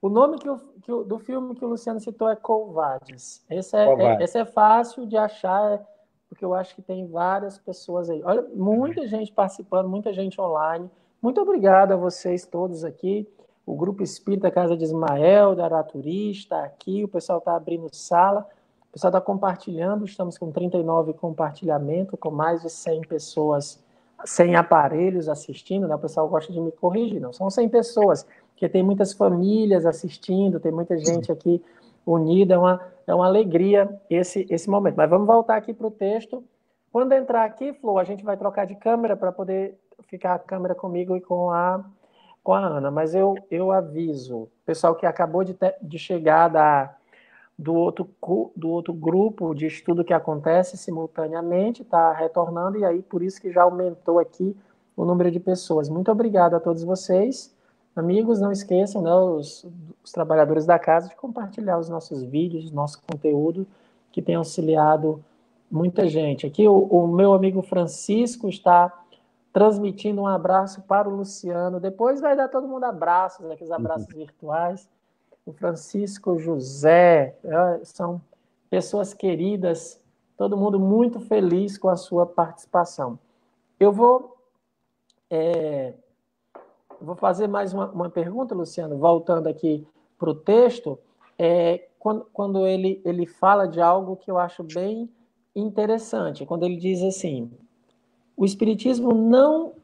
O nome do filme que o Luciano citou é Covardes. Esse é fácil de achar, porque eu acho que tem várias pessoas aí. Olha, muita gente participando, muita gente online. Muito obrigado a vocês todos aqui. O Grupo Espírita Casa de Ismael, da Araturi, está aqui. O pessoal está abrindo sala. O pessoal está compartilhando. Estamos com 39 compartilhamentos, com mais de 100 pessoas, 100 aparelhos assistindo. Né? O pessoal gosta de me corrigir. Não são 100 pessoas, porque tem muitas famílias assistindo, tem muita gente aqui unida. É uma alegria esse momento. Mas vamos voltar aqui para o texto. Quando entrar aqui, Flor, a gente vai trocar de câmera para poder ficar a câmera comigo e com a Ana. Mas eu aviso o pessoal que acabou de chegar do outro grupo de estudo que acontece simultaneamente, está retornando, e aí por isso que já aumentou aqui o número de pessoas. Muito obrigado a todos vocês. Amigos, não esqueçam, né, os trabalhadores da casa, de compartilhar os nossos vídeos, nosso conteúdo, que tem auxiliado muita gente. Aqui o meu amigo Francisco está transmitindo um abraço para o Luciano. Depois vai dar todo mundo abraços, aqui os abraços virtuais. O Francisco José, são pessoas queridas, todo mundo muito feliz com a sua participação. Eu vou fazer mais uma pergunta, Luciano, voltando aqui para o texto, quando ele fala de algo que eu acho bem interessante, quando ele diz assim, o Espiritismo não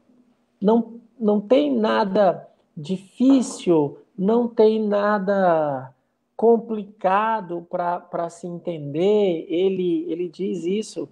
tem nada difícil, não tem nada complicado para se entender. Ele diz isso,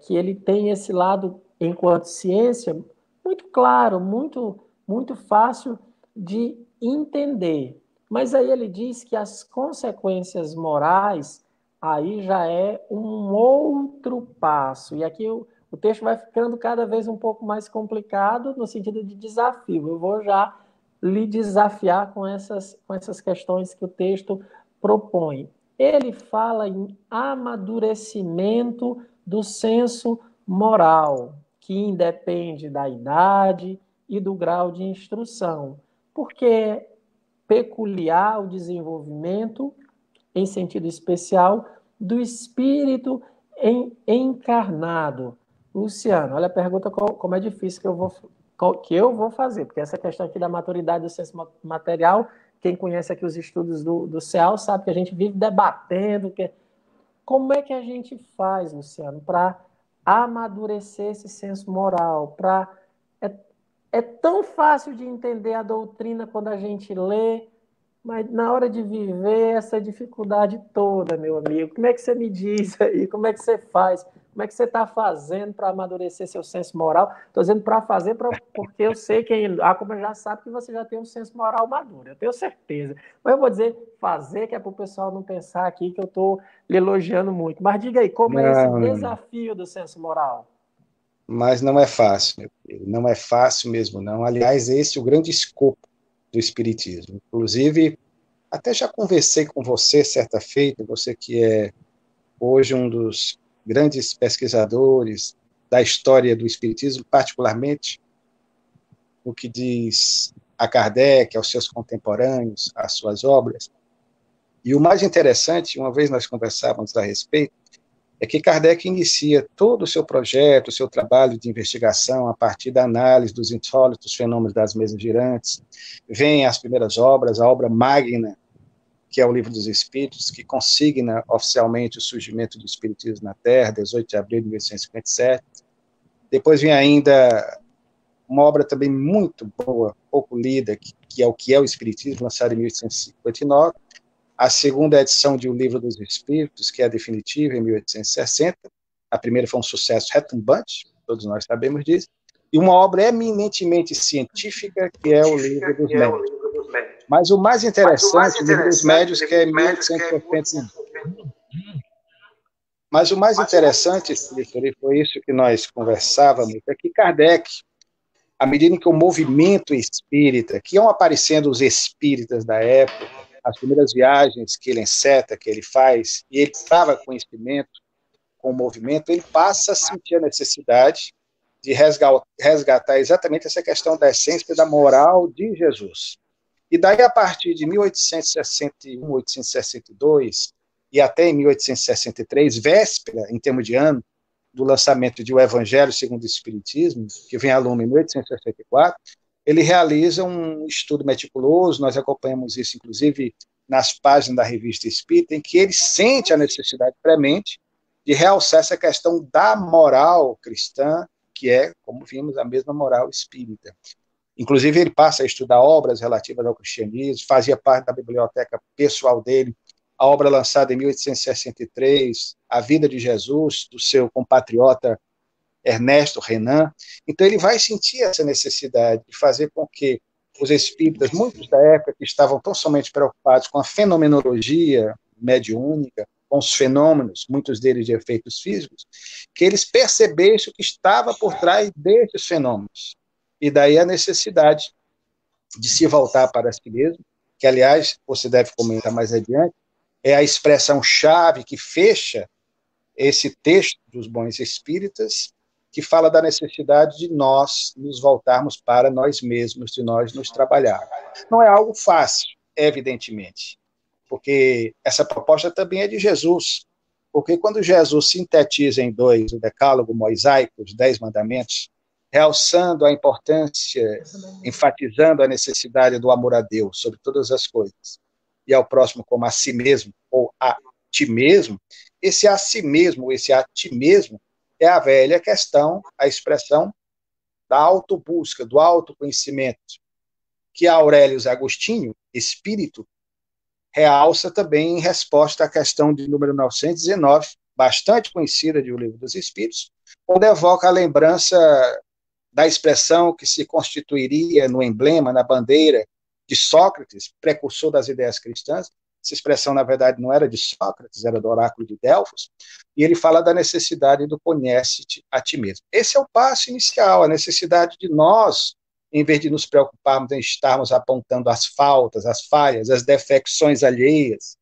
que ele tem esse lado, enquanto ciência, muito claro, muito, muito fácil de entender. Mas aí ele diz que as consequências morais aí já é um outro passo. E aqui o texto vai ficando cada vez um pouco mais complicado no sentido de desafio. Eu vou já lhe desafiar com essas questões que o texto propõe. Ele fala em amadurecimento do senso moral, que independe da idade e do grau de instrução, porque é peculiar o desenvolvimento, em sentido especial, do espírito encarnado. Luciano, olha a pergunta como é difícil que eu vou fazer, porque essa questão aqui da maturidade do senso material, quem conhece aqui os estudos do CEAL sabe que a gente vive debatendo. Como é que a gente faz, Luciano, para amadurecer esse senso moral? É tão fácil de entender a doutrina quando a gente lê, mas na hora de viver essa dificuldade toda, meu amigo, como é que você me diz aí? Como é que você faz? Como é que você está fazendo para amadurecer seu senso moral? Estou dizendo para fazer, porque eu sei que a Kuma já sabe que você já tem um senso moral maduro, eu tenho certeza. Mas eu vou dizer fazer, que é para o pessoal não pensar aqui que eu estou lhe elogiando muito. Mas diga aí, como é esse desafio do senso moral? Mas não é fácil, meu filho, não é fácil mesmo, não. Aliás, esse é o grande escopo do Espiritismo. Inclusive, até já conversei com você certa feita, você que é hoje um dos grandes pesquisadores da história do Espiritismo, particularmente no que diz a Kardec, aos seus contemporâneos, às suas obras. E o mais interessante, uma vez nós conversávamos a respeito, é que Kardec inicia todo o seu projeto, o seu trabalho de investigação a partir da análise dos insólitos fenômenos das mesas girantes. Vêm as primeiras obras, a obra magna, que é o Livro dos Espíritos, que consigna oficialmente o surgimento do Espiritismo na Terra, 18 de abril de 1857. Depois vem ainda uma obra também muito boa, pouco lida, que é o Espiritismo, lançado em 1859, a segunda edição de O Livro dos Espíritos, que é a definitiva, em 1860, a primeira foi um sucesso retumbante, todos nós sabemos disso, e uma obra eminentemente científica, que é O Livro dos Médiuns. Mas o mais interessante, O Livro dos Médiuns, que é 1861. Mas o mais interessante, e foi isso que nós conversávamos, é que Kardec, à medida que o movimento espírita, que iam aparecendo os espíritas da época, as primeiras viagens que ele enceta, que ele faz, e ele trava conhecimento com o movimento, ele passa a sentir a necessidade de resgatar exatamente essa questão da essência da moral de Jesus. E daí, a partir de 1861, 1862, e até em 1863, véspera, em termos de ano, do lançamento de O Evangelho segundo o Espiritismo, que vem a lume em 1864, ele realiza um estudo meticuloso, nós acompanhamos isso, inclusive, nas páginas da Revista Espírita, em que ele sente a necessidade premente de realçar essa questão da moral cristã, que é, como vimos, a mesma moral espírita. Inclusive, ele passa a estudar obras relativas ao cristianismo, fazia parte da biblioteca pessoal dele, a obra lançada em 1863, A Vida de Jesus, do seu compatriota Ernesto Renan. Então, ele vai sentir essa necessidade de fazer com que os espíritas, muitos da época, que estavam tão somente preocupados com a fenomenologia mediúnica, com os fenômenos, muitos deles de efeitos físicos, que eles percebessem o que estava por trás desses fenômenos. E daí a necessidade de se voltar para si mesmo, que, aliás, você deve comentar mais adiante, é a expressão-chave que fecha esse texto dos bons espíritas, que fala da necessidade de nós nos voltarmos para nós mesmos, de nós nos trabalhar. Não é algo fácil, evidentemente, porque essa proposta também é de Jesus, porque quando Jesus sintetiza em 2 o decálogo mosaico, os 10 mandamentos, realçando a importância, enfatizando a necessidade do amor a Deus sobre todas as coisas, e ao próximo como a si mesmo, ou a ti mesmo, esse a si mesmo, esse a ti mesmo, é a velha questão, a expressão da autobusca, do autoconhecimento, que Aurelius Agostinho, espírito, realça também em resposta à questão de número 919, bastante conhecida de O Livro dos Espíritos, onde evoca a lembrança da expressão que se constituiria no emblema, na bandeira de Sócrates, precursor das ideias cristãs. Essa expressão, na verdade, não era de Sócrates, era do oráculo de Delfos, e ele fala da necessidade do conhece-te a ti mesmo. Esse é o passo inicial, a necessidade de nós, em vez de nos preocuparmos em estarmos apontando as faltas, as falhas, as defecções alheias,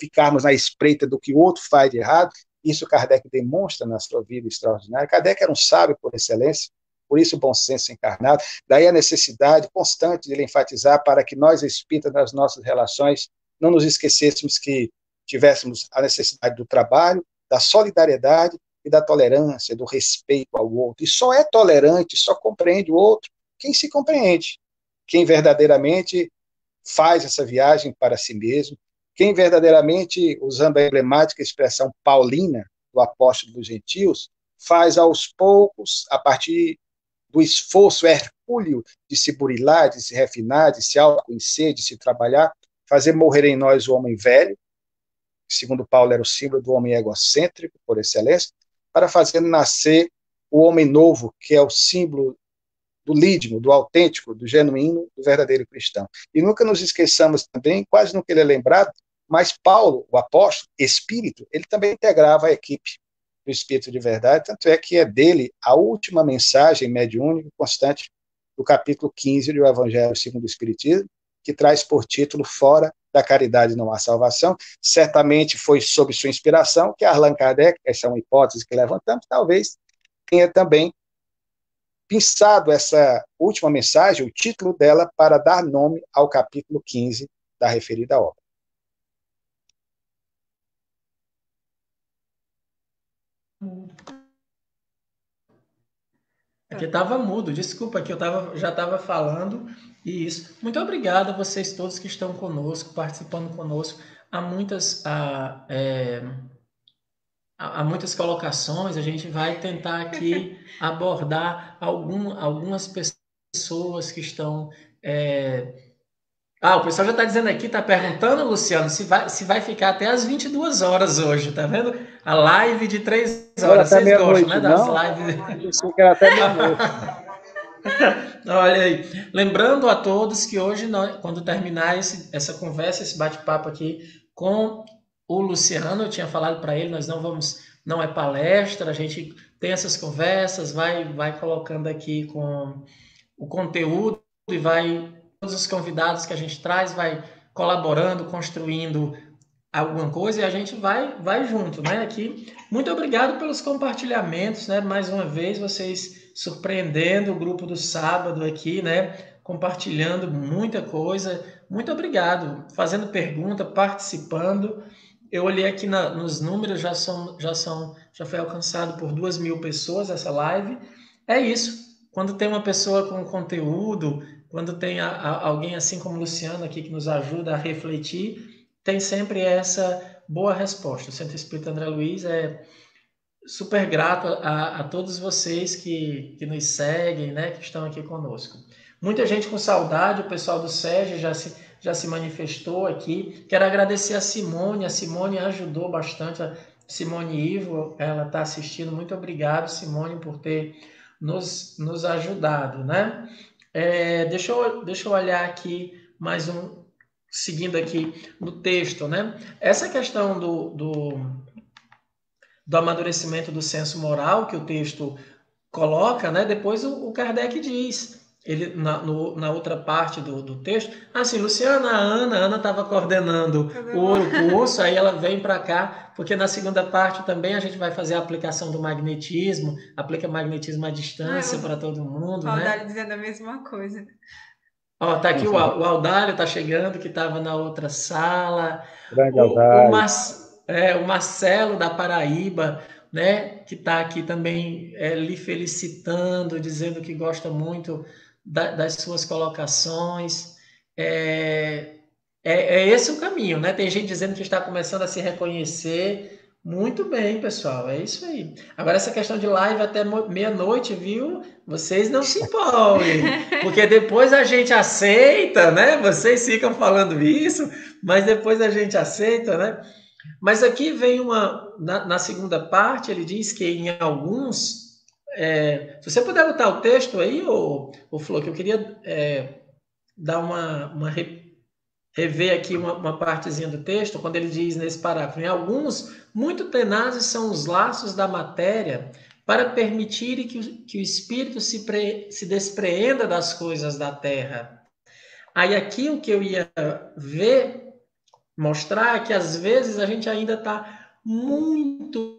ficarmos na espreita do que o outro faz de errado. Isso Kardec demonstra na sua vida extraordinária. Kardec era um sábio por excelência, por isso o bom senso encarnado, daí a necessidade constante de ele enfatizar para que nós, espíritas, nas nossas relações, não nos esquecêssemos que tivéssemos a necessidade do trabalho, da solidariedade e da tolerância, do respeito ao outro. E só é tolerante, só compreende o outro quem se compreende, quem verdadeiramente faz essa viagem para si mesmo, quem verdadeiramente, usando a emblemática expressão paulina do apóstolo dos gentios, faz aos poucos, a partir do esforço hercúleo de se burilar, de se refinar, de se autoconhecer, de se trabalhar, fazer morrer em nós o homem velho, que, segundo Paulo, era o símbolo do homem egocêntrico, por excelência, para fazer nascer o homem novo, que é o símbolo do lídimo, do autêntico, do genuíno, do verdadeiro cristão. E nunca nos esqueçamos também, quase nunca ele é lembrado, mas Paulo, o apóstolo, espírito, ele também integrava a equipe do Espírito de Verdade, tanto é que é dele a última mensagem mediúnica constante do capítulo 15 do Evangelho segundo o Espiritismo, que traz por título Fora da Caridade Não Há Salvação. Certamente foi sob sua inspiração que Allan Kardec, essa é uma hipótese que levantamos, talvez tenha também pensado essa última mensagem, o título dela, para dar nome ao capítulo 15 da referida obra. Aqui estava mudo, desculpa, que já estava falando. E isso. Muito obrigado a vocês todos que estão conosco, participando conosco. Há muitas colocações, a gente vai tentar aqui abordar algumas pessoas que estão. O pessoal já está dizendo aqui, está perguntando, Luciano, se vai ficar até as 22 horas hoje, tá vendo? A live de 3 Era horas. até Vocês gostam, meia-noite, né, das não? lives? Eu sei que era até meia-noite. Olha aí, lembrando a todos que hoje, quando terminar essa conversa, esse bate-papo aqui com o Luciano, eu tinha falado para ele, não é palestra, a gente tem essas conversas, vai colocando aqui com o conteúdo e todos os convidados que a gente traz, vai colaborando, construindo alguma coisa e a gente vai junto, né? Aqui. Muito obrigado pelos compartilhamentos, né? Mais uma vez, vocês surpreendendo o grupo do sábado aqui, né? Compartilhando muita coisa. Muito obrigado. Fazendo pergunta, participando. Eu olhei aqui nos números, já foi alcançado por 2.000 pessoas essa live. É isso. Quando tem uma pessoa com conteúdo, quando tem alguém assim como o Luciano aqui que nos ajuda a refletir, tem sempre essa boa resposta. O Centro Espírita André Luiz é super grato a todos vocês que nos seguem, né, que estão aqui conosco. Muita gente com saudade, o pessoal do SEG já se manifestou aqui. Quero agradecer a Simone ajudou bastante, a Simone Ivo, ela está assistindo. Muito obrigado, Simone, por ter nos ajudado, né? Deixa eu olhar aqui seguindo aqui no texto, né? Essa questão do amadurecimento do senso moral que o texto coloca, né? Depois o Kardec diz, ele na outra parte do texto, assim, Luciana, a Ana estava coordenando o curso, aí ela vem para cá, porque na segunda parte também a gente vai fazer a aplicação do magnetismo, aplica magnetismo à distância para todo mundo, o né? Aldalho dizendo a mesma coisa. Ó, tá aqui o Aldalho tá chegando, que estava na outra sala. Grande O Aldalho. Marcelo da Paraíba, né, que está aqui também lhe felicitando, dizendo que gosta muito das suas colocações. É esse o caminho, né? Tem gente dizendo que está começando a se reconhecer. Muito bem, pessoal, é isso aí. Agora, essa questão de live até meia-noite, viu? Vocês não se empolguem, porque depois a gente aceita, né? Vocês ficam falando isso, mas depois a gente aceita, né? Mas aqui vem na segunda parte, ele diz que em alguns. Se você puder botar o texto aí, ô Flor, que eu queria dar rever aqui uma partezinha do texto, quando ele diz nesse parágrafo: em alguns, muito tenazes são os laços da matéria para permitirem que o espírito se despreenda das coisas da terra. Aí aqui o que eu ia mostrar é que às vezes a gente ainda está muito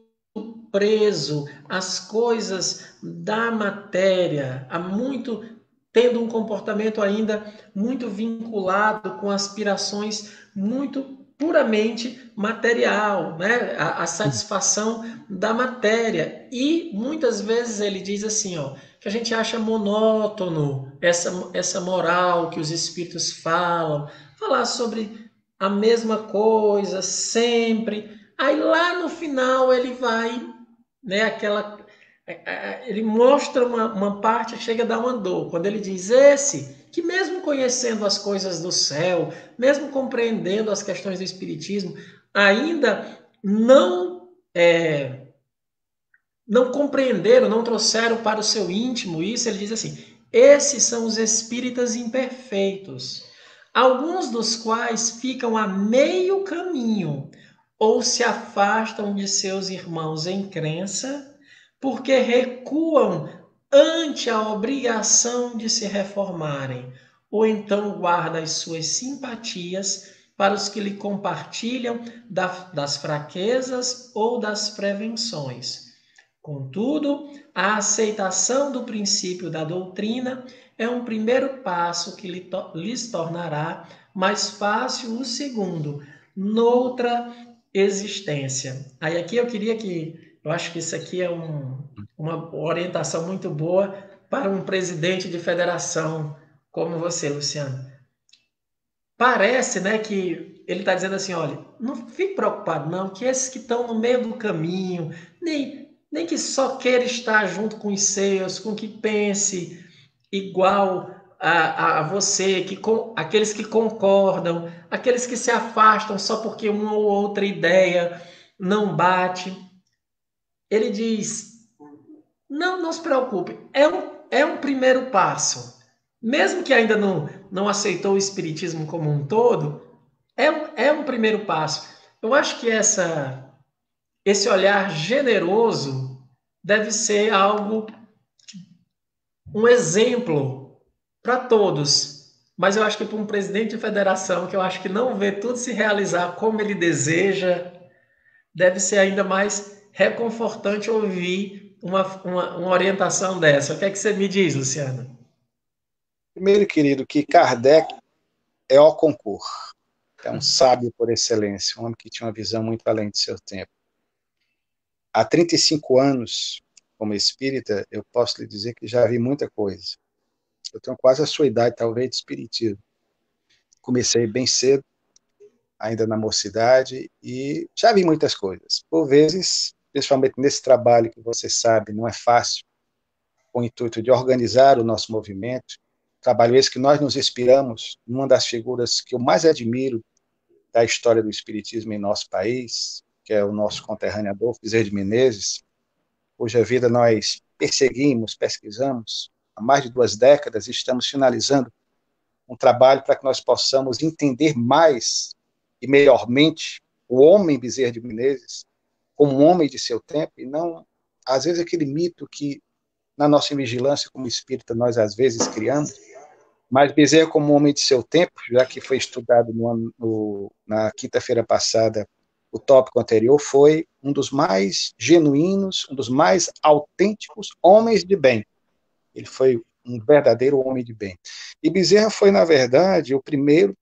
preso às coisas da matéria, tendo um comportamento ainda muito vinculado com aspirações muito puramente material, né? A satisfação da matéria. E muitas vezes ele diz assim, ó, que a gente acha monótono essa moral que os espíritos falar sobre a mesma coisa sempre. Aí lá no final ele vai, né, ele mostra uma parte que chega a dar uma dor. Quando ele diz que mesmo conhecendo as coisas do céu, mesmo compreendendo as questões do espiritismo, ainda não compreenderam, não trouxeram para o seu íntimo isso. Ele diz assim: esses são os espíritas imperfeitos, alguns dos quais ficam a meio caminho ou se afastam de seus irmãos em crença, porque recuam ante a obrigação de se reformarem, ou então guardam as suas simpatias para os que lhe compartilham das fraquezas ou das prevenções. Contudo, a aceitação do princípio da doutrina é um primeiro passo que lhes tornará mais fácil o segundo, noutra existência. Aí aqui eu acho que isso aqui é uma orientação muito boa para um presidente de federação como você, Luciano. Parece, né, que ele está dizendo assim, olha, não fique preocupado não, que esses que estão no meio do caminho, nem que só queira estar junto com os seus, com que pense igual a você, aqueles que concordam, aqueles que se afastam só porque uma ou outra ideia não bate. Ele diz, não se preocupe, é um primeiro passo. Mesmo que ainda não aceitou o Espiritismo como um todo, é um primeiro passo. Eu acho que esse olhar generoso deve ser um exemplo para todos. Mas eu acho que para um presidente de federação, que eu acho que não vê tudo se realizar como ele deseja, deve ser ainda mais reconfortante ouvir uma orientação dessa. O que é que você me diz, Luciano? Primeiro, querido, que Kardec é o concurso. É um sábio por excelência, um homem que tinha uma visão muito além de seu tempo. Há 35 anos, como espírita, eu posso lhe dizer que já vi muita coisa. Eu tenho quase a sua idade, talvez, de espiritismo. Comecei bem cedo, ainda na mocidade, e já vi muitas coisas. Por vezes, principalmente nesse trabalho que você sabe, não é fácil, com o intuito de organizar o nosso movimento, trabalho esse que nós nos inspiramos numa das figuras que eu mais admiro da história do espiritismo em nosso país, que é o nosso conterrâneo Adolfo Bezerra de Menezes, cuja vida nós perseguimos, pesquisamos há mais de 2 décadas e estamos finalizando um trabalho para que nós possamos entender mais e melhormente o homem Bezerra de Menezes como um homem de seu tempo e não, às vezes, aquele mito que na nossa vigilância como espírita nós às vezes criamos, mas Bezerra como um homem de seu tempo, já que foi estudado na quinta-feira passada, o tópico anterior, foi um dos mais genuínos, um dos mais autênticos homens de bem. Ele foi um verdadeiro homem de bem. E Bezerra foi, na verdade, o primeiro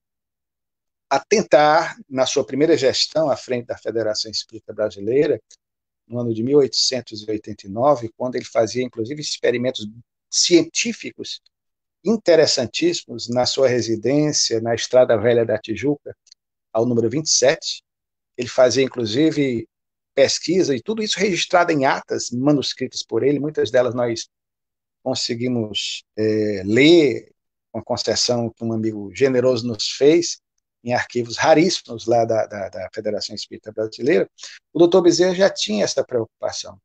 a tentar, na sua primeira gestão à frente da Federação Espírita Brasileira, no ano de 1889, quando ele fazia, inclusive, experimentos científicos interessantíssimos na sua residência na Estrada Velha da Tijuca, ao número 27. Ele fazia, inclusive, pesquisa, e tudo isso registrado em atas manuscritas por ele, muitas delas nós conseguimos ler, com concessão que um amigo generoso nos fez, em arquivos raríssimos lá da Federação Espírita Brasileira. O doutor Bezerra já tinha essa preocupação.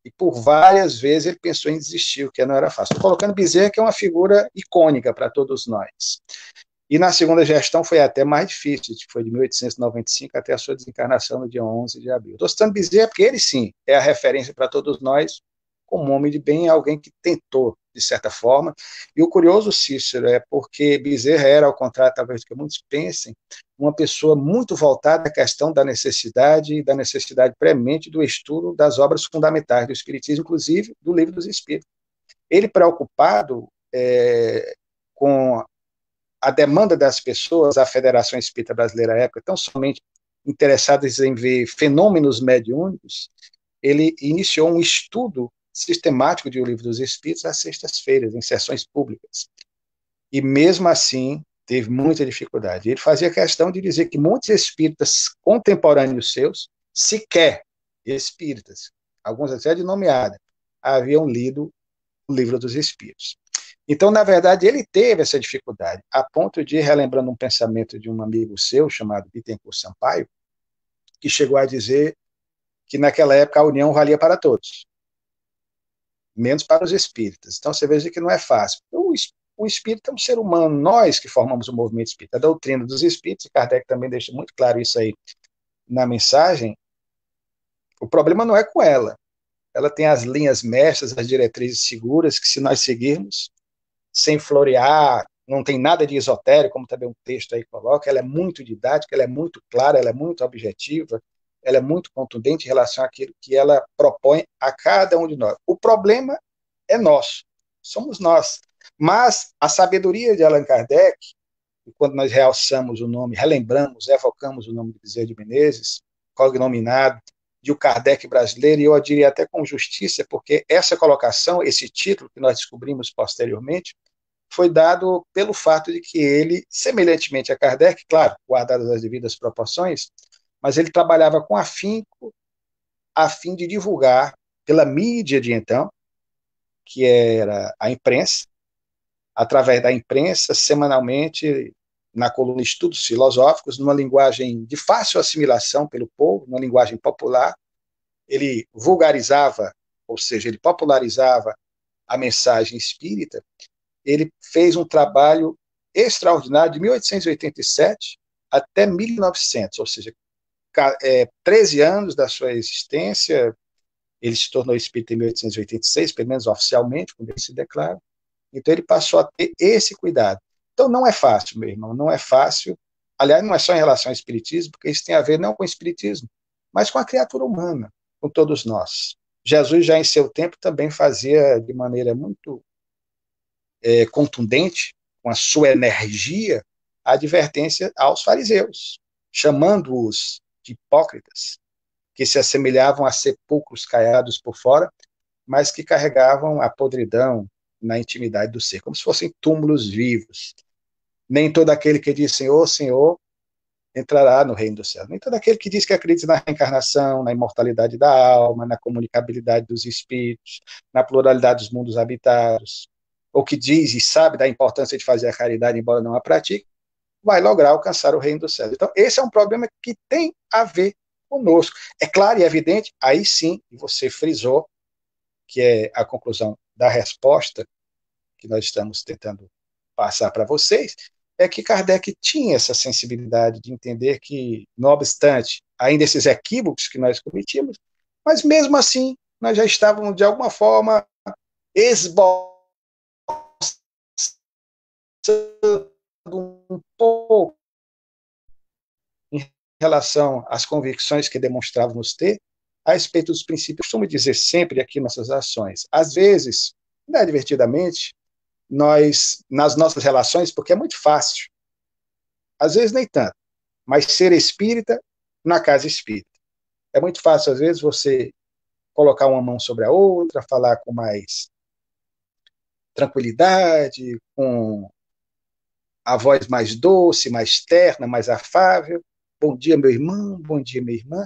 E por várias vezes ele pensou em desistir, o que não era fácil. Estou colocando Bezerra, que é uma figura icônica para todos nós. E na segunda gestão foi até mais difícil, que foi de 1895 até a sua desencarnação no dia 11 de abril. Estou citando Bezerra porque ele, sim, é a referência para todos nós, como homem de bem, alguém que tentou, de certa forma. E o curioso, Cícero, é porque Bezerra era, ao contrário, talvez do que muitos pensem, uma pessoa muito voltada à questão da necessidade premente do estudo das obras fundamentais do Espiritismo, inclusive do Livro dos Espíritos. Ele preocupado com a demanda das pessoas, a Federação Espírita Brasileira à época, tão somente interessadas em ver fenômenos mediúnicos, ele iniciou um estudo sistemático de O Livro dos Espíritos às sextas-feiras, em sessões públicas. E mesmo assim, teve muita dificuldade. Ele fazia questão de dizer que muitos espíritas contemporâneos seus, sequer espíritas, alguns até de nomeada, haviam lido o Livro dos Espíritos. Então, na verdade, ele teve essa dificuldade, a ponto de, relembrando um pensamento de um amigo seu, chamado Bittencourt Sampaio, que chegou a dizer que naquela época a união valia para todos, menos para os espíritas. Então, você veja que não é fácil. O espírita é um ser humano, nós que formamos o movimento espírita, a doutrina dos espíritos, e Kardec também deixa muito claro isso aí na mensagem, o problema não é com ela. Ela tem as linhas mestras, as diretrizes seguras, que se nós seguirmos, sem florear, não tem nada de esotérico, como também um texto aí coloca, ela é muito didática, ela é muito clara, ela é muito objetiva, ela é muito contundente em relação àquilo que ela propõe a cada um de nós. O problema é nosso, somos nós. Mas a sabedoria de Allan Kardec, e quando nós realçamos o nome, relembramos, evocamos o nome de Bezerra de Menezes, cognominado, de o Kardec brasileiro, e eu diria até com justiça, porque essa colocação, esse título que nós descobrimos posteriormente, foi dado pelo fato de que ele, semelhantemente a Kardec, claro, guardadas as devidas proporções, mas ele trabalhava com afinco a fim de divulgar pela mídia de então, que era a imprensa, através da imprensa, semanalmente, na coluna Estudos Filosóficos, numa linguagem de fácil assimilação pelo povo, numa linguagem popular. Ele vulgarizava, ou seja, ele popularizava a mensagem espírita. Ele fez um trabalho extraordinário de 1887 até 1900, ou seja, 13 anos da sua existência. Ele se tornou espírita em 1886, pelo menos oficialmente, quando ele se declara. Então ele passou a ter esse cuidado. Então não é fácil, meu irmão, não é fácil. Aliás, não é só em relação ao espiritismo, porque isso tem a ver não com o espiritismo, mas com a criatura humana, com todos nós. Jesus já em seu tempo também fazia de maneira muito contundente, com a sua energia, a advertência aos fariseus, chamando-os de hipócritas, que se assemelhavam a sepulcros caiados por fora, mas que carregavam a podridão na intimidade do ser, como se fossem túmulos vivos. Nem todo aquele que diz Senhor, Senhor, entrará no reino do céu. Nem todo aquele que diz que acredita na reencarnação, na imortalidade da alma, na comunicabilidade dos espíritos, na pluralidade dos mundos habitados, ou que diz e sabe da importância de fazer a caridade, embora não a pratique, vai lograr alcançar o reino do céu. Então, esse é um problema que tem a ver conosco. É claro e evidente, aí sim, e você frisou, que é a conclusão da resposta que nós estamos tentando passar para vocês, é que Kardec tinha essa sensibilidade de entender que, não obstante ainda esses equívocos que nós cometíamos, mas mesmo assim nós já estávamos, de alguma forma, esboçando um pouco em relação às convicções que demonstrávamos ter a respeito dos princípios. Eu costumo dizer sempre aqui nossas ações, às vezes, inadvertidamente, nós, nas nossas relações, porque é muito fácil, às vezes nem tanto, mas ser espírita na casa espírita. É muito fácil, às vezes, você colocar uma mão sobre a outra, falar com mais tranquilidade, com a voz mais doce, mais terna, mais afável. Bom dia, meu irmão, bom dia, minha irmã.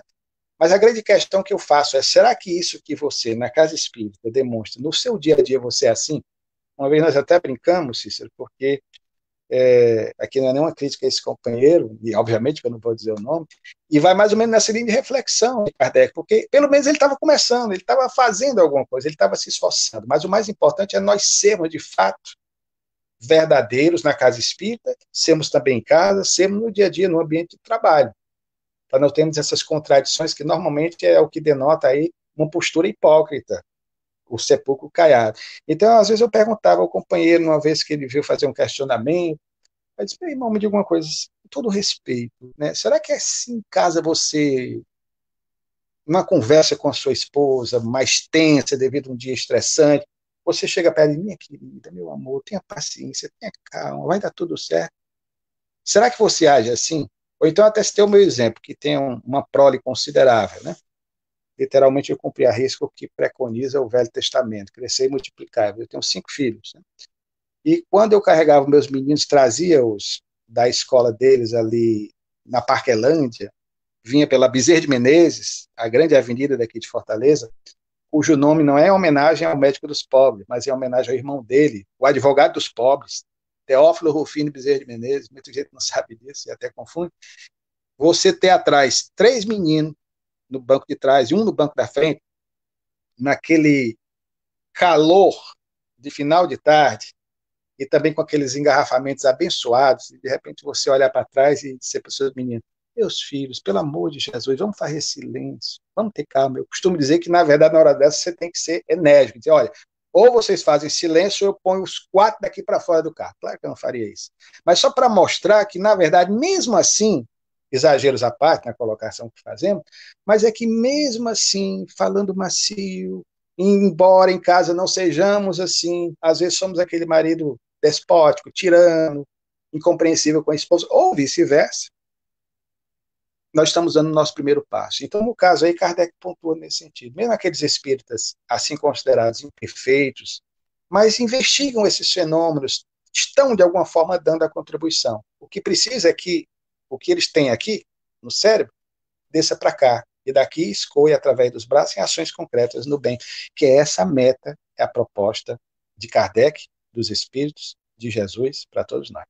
Mas a grande questão que eu faço é, será que isso que você, na casa espírita, demonstra, no seu dia a dia você é assim? Uma vez nós até brincamos, Cícero, porque aqui não é nenhuma crítica a esse companheiro, e obviamente que eu não vou dizer o nome, e vai mais ou menos nessa linha de reflexão de Kardec, porque pelo menos ele estava começando, ele estava fazendo alguma coisa, ele estava se esforçando, mas o mais importante é nós sermos de fato verdadeiros na casa espírita, sermos também em casa, sermos no dia a dia, no ambiente de trabalho, para não termos essas contradições que normalmente é o que denota aí uma postura hipócrita, o sepulcro caiado. Então, às vezes eu perguntava ao companheiro, uma vez que ele veio fazer um questionamento, eu disse, meu irmão, me diga uma coisa, com todo respeito, né? Será que assim em casa você, numa conversa com a sua esposa, mais tensa, devido a um dia estressante, você chega perto de mim, minha querida, meu amor, tenha paciência, tenha calma, vai dar tudo certo. Será que você age assim? Ou então até se tem o meu exemplo, que tem uma prole considerável, né? Literalmente eu cumpri a risco o que preconiza o Velho Testamento, crescer e multiplicar. Eu tenho 5 filhos, né? E quando eu carregava meus meninos, trazia-os da escola deles ali na Parquelândia, vinha pela Bezerra de Menezes, a grande avenida daqui de Fortaleza, cujo nome não é em homenagem ao médico dos pobres, mas em homenagem ao irmão dele, o advogado dos pobres, Teófilo Rufino Bezerra de Menezes, muita gente não sabe disso e até confunde. Você ter atrás 3 meninos no banco de trás e um no banco da frente, naquele calor de final de tarde, e também com aqueles engarrafamentos abençoados, e de repente você olhar para trás e dizer para os seus meninos, meus filhos, pelo amor de Jesus, vamos fazer silêncio, vamos ter calma. Eu costumo dizer que, na verdade, na hora dessa, você tem que ser enérgico, dizer, olha, ou vocês fazem silêncio, ou eu ponho os 4 daqui para fora do carro. Claro que eu não faria isso. Mas só para mostrar que, na verdade, mesmo assim, exageros à parte na colocação que fazemos, mas é que mesmo assim, falando macio, embora em casa não sejamos assim, às vezes somos aquele marido despótico, tirano, incompreensível com a esposa, ou vice-versa, nós estamos dando o nosso primeiro passo. Então, no caso aí, Kardec pontua nesse sentido. Mesmo aqueles espíritas assim considerados imperfeitos, mas investigam esses fenômenos, estão, de alguma forma, dando a contribuição. O que precisa é que o que eles têm aqui, no cérebro, desça para cá. E daqui escoe, através dos braços, em ações concretas no bem. Que é essa meta, é a proposta de Kardec, dos espíritos, de Jesus, para todos nós.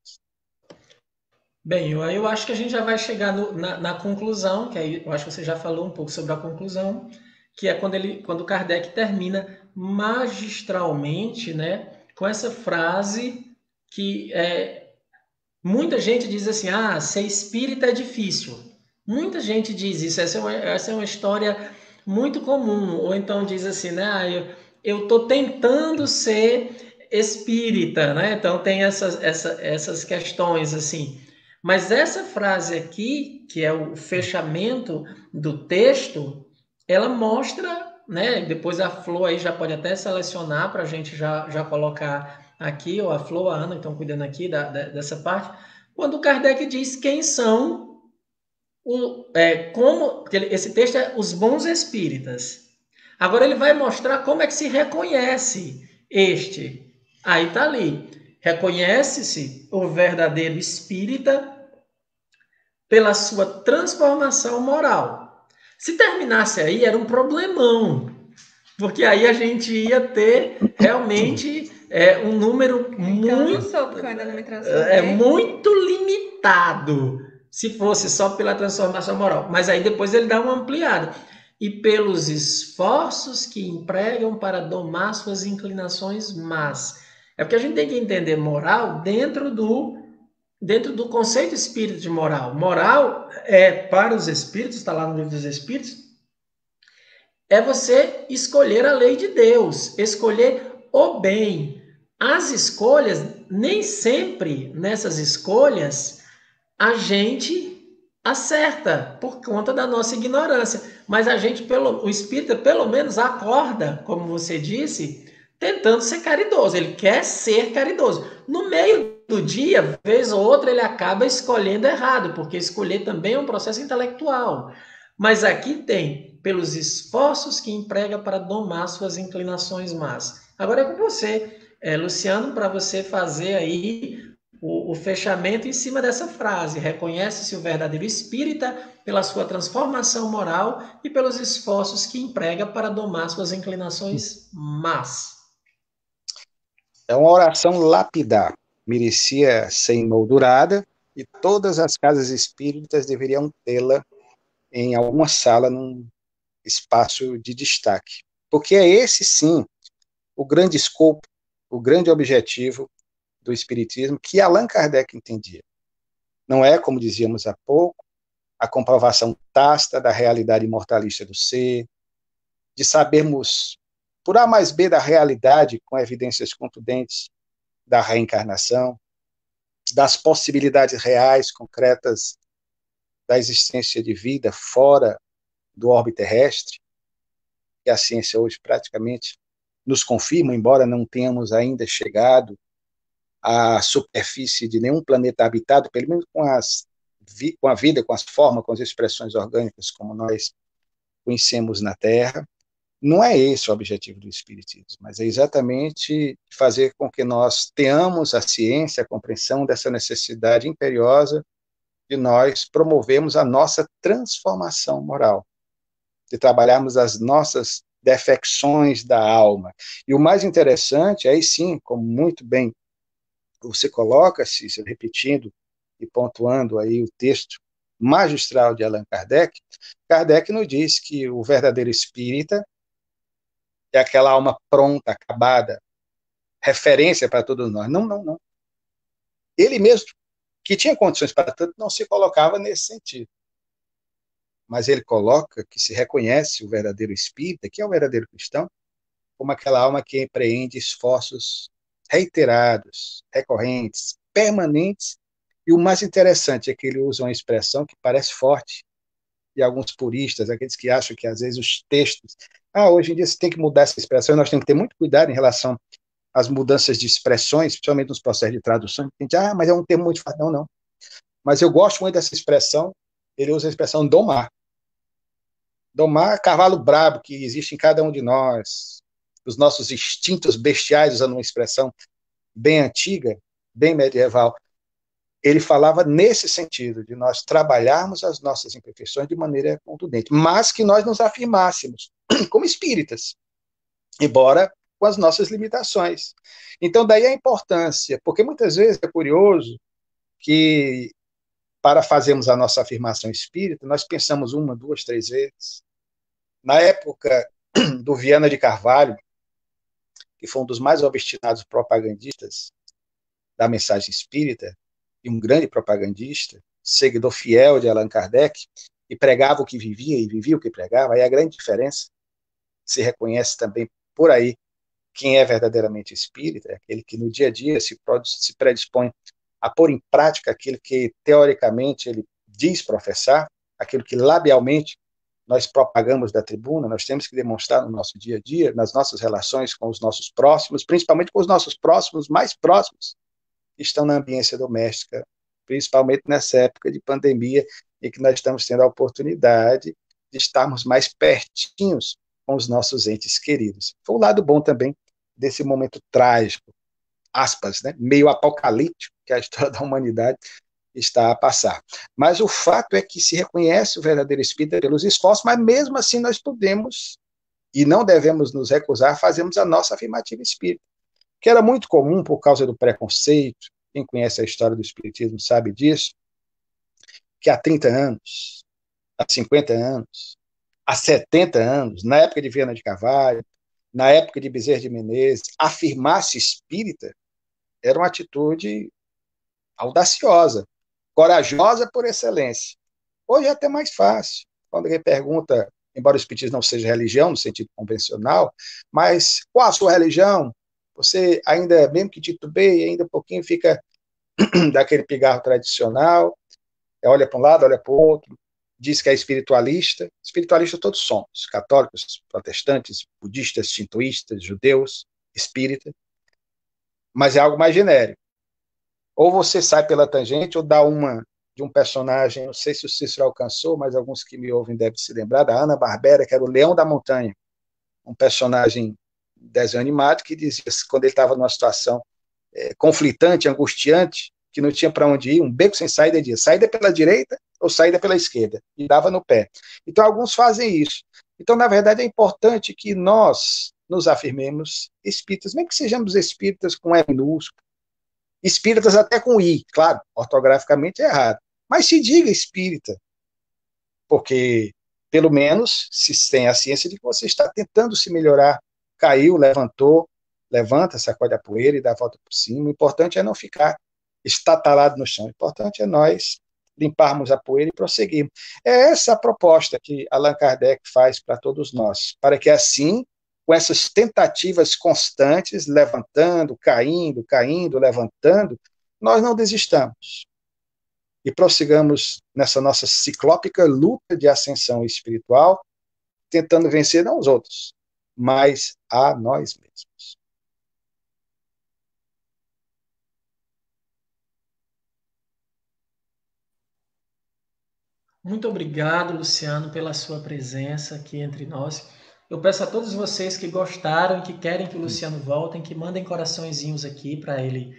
Bem, eu acho que a gente já vai chegar na conclusão, que aí eu acho que você já falou um pouco sobre a conclusão, que é quando Kardec termina magistralmente, né, com essa frase que muita gente diz assim, ser espírita é difícil. Muita gente diz isso, essa é uma história muito comum. Ou então diz assim, né, eu estou tentando ser espírita, né? Então tem essas questões assim. Mas essa frase aqui, que é o fechamento do texto, ela mostra, né? Depois a Flor aí já pode até selecionar para a gente já colocar aqui, ou a Flor, a Ana, que estão cuidando aqui dessa parte, quando Kardec diz quem são, esse texto é os bons espíritas. Agora ele vai mostrar como é que se reconhece este. Aí está ali. Reconhece-se o verdadeiro espírita pela sua transformação moral. Se terminasse aí, era um problemão, porque aí a gente ia ter realmente um número muito limitado, se fosse só pela transformação moral. Mas aí depois ele dá uma ampliada. E pelos esforços que empregam para domar suas inclinações más. É porque a gente tem que entender moral dentro do conceito espírita de moral. Moral para os espíritos, está lá no livro dos espíritos, é você escolher a lei de Deus, escolher o bem. As escolhas, nem sempre nessas escolhas a gente acerta por conta da nossa ignorância, mas o espírita pelo menos acorda, como você disse, tentando ser caridoso, ele quer ser caridoso. No meio do dia, vez ou outra, ele acaba escolhendo errado, porque escolher também é um processo intelectual. Mas aqui tem, pelos esforços que emprega para domar suas inclinações más. Agora é com você, Luciano, para você fazer aí o fechamento em cima dessa frase. Reconhece-se o verdadeiro espírita pela sua transformação moral e pelos esforços que emprega para domar suas inclinações más. É uma oração lapidar, merecia ser emoldurada e todas as casas espíritas deveriam tê-la em alguma sala, num espaço de destaque. Porque é esse, sim, o grande escopo, o grande objetivo do Espiritismo que Allan Kardec entendia. Não é, como dizíamos há pouco, a comprovação tácita da realidade imortalista do ser, de sabermos, por A mais B, da realidade com evidências contundentes da reencarnação, das possibilidades reais, concretas da existência de vida fora do orbe terrestre, que a ciência hoje praticamente nos confirma, embora não tenhamos ainda chegado à superfície de nenhum planeta habitado, pelo menos com a vida, com as formas, com as expressões orgânicas como nós conhecemos na Terra. Não é esse o objetivo do Espiritismo, mas é exatamente fazer com que nós tenhamos a ciência, a compreensão dessa necessidade imperiosa de nós promovermos a nossa transformação moral, de trabalharmos as nossas defecções da alma. E o mais interessante, aí sim, como muito bem você coloca, Cícero, repetindo e pontuando aí o texto magistral de Allan Kardec, Kardec nos diz que o verdadeiro espírita é aquela alma pronta, acabada, referência para todos nós. Não, não, não. Ele mesmo, que tinha condições para tanto, não se colocava nesse sentido. Mas ele coloca que se reconhece o verdadeiro espírita, que é o verdadeiro cristão, como aquela alma que empreende esforços reiterados, recorrentes, permanentes, E o mais interessante é que ele usa uma expressão que parece forte, e alguns puristas, aqueles que acham que às vezes os textos, hoje em dia você tem que mudar essa expressão, e nós temos que ter muito cuidado em relação às mudanças de expressões, principalmente nos processos de tradução. A gente, mas é um termo muito fácil. Não, não. Mas eu gosto muito dessa expressão, ele usa a expressão domar. Domar, cavalo brabo que existe em cada um de nós, os nossos instintos bestiais, usando uma expressão bem antiga, bem medieval. Ele falava nesse sentido, de nós trabalharmos as nossas imperfeições de maneira contundente, mas que nós nos afirmássemos como espíritas, embora com as nossas limitações. Então, daí a importância, porque muitas vezes é curioso que, para fazermos a nossa afirmação espírita, nós pensamos uma, duas, três vezes. Na época do Viana de Carvalho, que foi um dos mais obstinados propagandistas da mensagem espírita, e um grande propagandista, seguidor fiel de Allan Kardec, e pregava o que vivia e vivia o que pregava. Aí a grande diferença se reconhece também por aí quem é verdadeiramente espírita, é aquele que no dia a dia se predispõe a pôr em prática aquilo que teoricamente ele diz professar, aquilo que labialmente nós propagamos da tribuna. Nós temos que demonstrar no nosso dia a dia, nas nossas relações com os nossos próximos, principalmente com os nossos próximos mais próximos, que estão na ambiência doméstica, principalmente nessa época de pandemia, em que nós estamos tendo a oportunidade de estarmos mais pertinhos com os nossos entes queridos. Foi um lado bom também desse momento trágico, aspas, né, meio apocalíptico, que a história da humanidade está a passar. Mas o fato é que se reconhece o verdadeiro espírito pelos esforços, mas mesmo assim nós podemos e não devemos nos recusar a fazermos a nossa afirmativa espírita, que era muito comum por causa do preconceito. Quem conhece a história do espiritismo sabe disso, que há 30 anos, há 50 anos, há 70 anos, na época de Viana de Carvalho, na época de Bezerra de Menezes, afirmar-se espírita era uma atitude audaciosa, corajosa por excelência. Hoje é até mais fácil. Quando alguém pergunta, embora o espiritismo não seja religião, no sentido convencional, mas qual a sua religião? Você ainda, mesmo que titubeie, ainda um pouquinho fica daquele pigarro tradicional, olha para um lado, olha para o outro, diz que é espiritualista. Espiritualista todos somos, católicos, protestantes, budistas, shintoístas, judeus, espírita, mas é algo mais genérico. Ou você sai pela tangente, ou dá uma de um personagem, não sei se o Cícero alcançou, mas alguns que me ouvem devem se lembrar, da Hanna-Barbera, que era o Leão da Montanha, um personagem desenho animado que dizia, quando ele estava numa situação conflitante, angustiante, que não tinha para onde ir, um beco sem saída, ele dizia, saída pela direita ou saída pela esquerda, e dava no pé. Então, alguns fazem isso. Então, na verdade, é importante que nós nos afirmemos espíritas, mesmo que sejamos espíritas com E minúsculo, espíritas até com I, claro, ortograficamente é errado, mas se diga espírita, porque, pelo menos, se tem a ciência de que você está tentando se melhorar, caiu, levantou, levanta, sacode a poeira e dá a volta por cima. O importante é não ficar estatalado no chão, o importante é nós limparmos a poeira e prosseguirmos. É essa a proposta que Allan Kardec faz para todos nós, para que assim, com essas tentativas constantes, levantando, caindo, caindo, levantando, nós não desistamos e prossigamos nessa nossa ciclópica luta de ascensão espiritual, tentando vencer não os outros, mas a nós mesmos. Muito obrigado, Luciano, pela sua presença aqui entre nós. Eu peço a todos vocês que gostaram, que querem que o Luciano volte, que mandem coraçõezinhos aqui para ele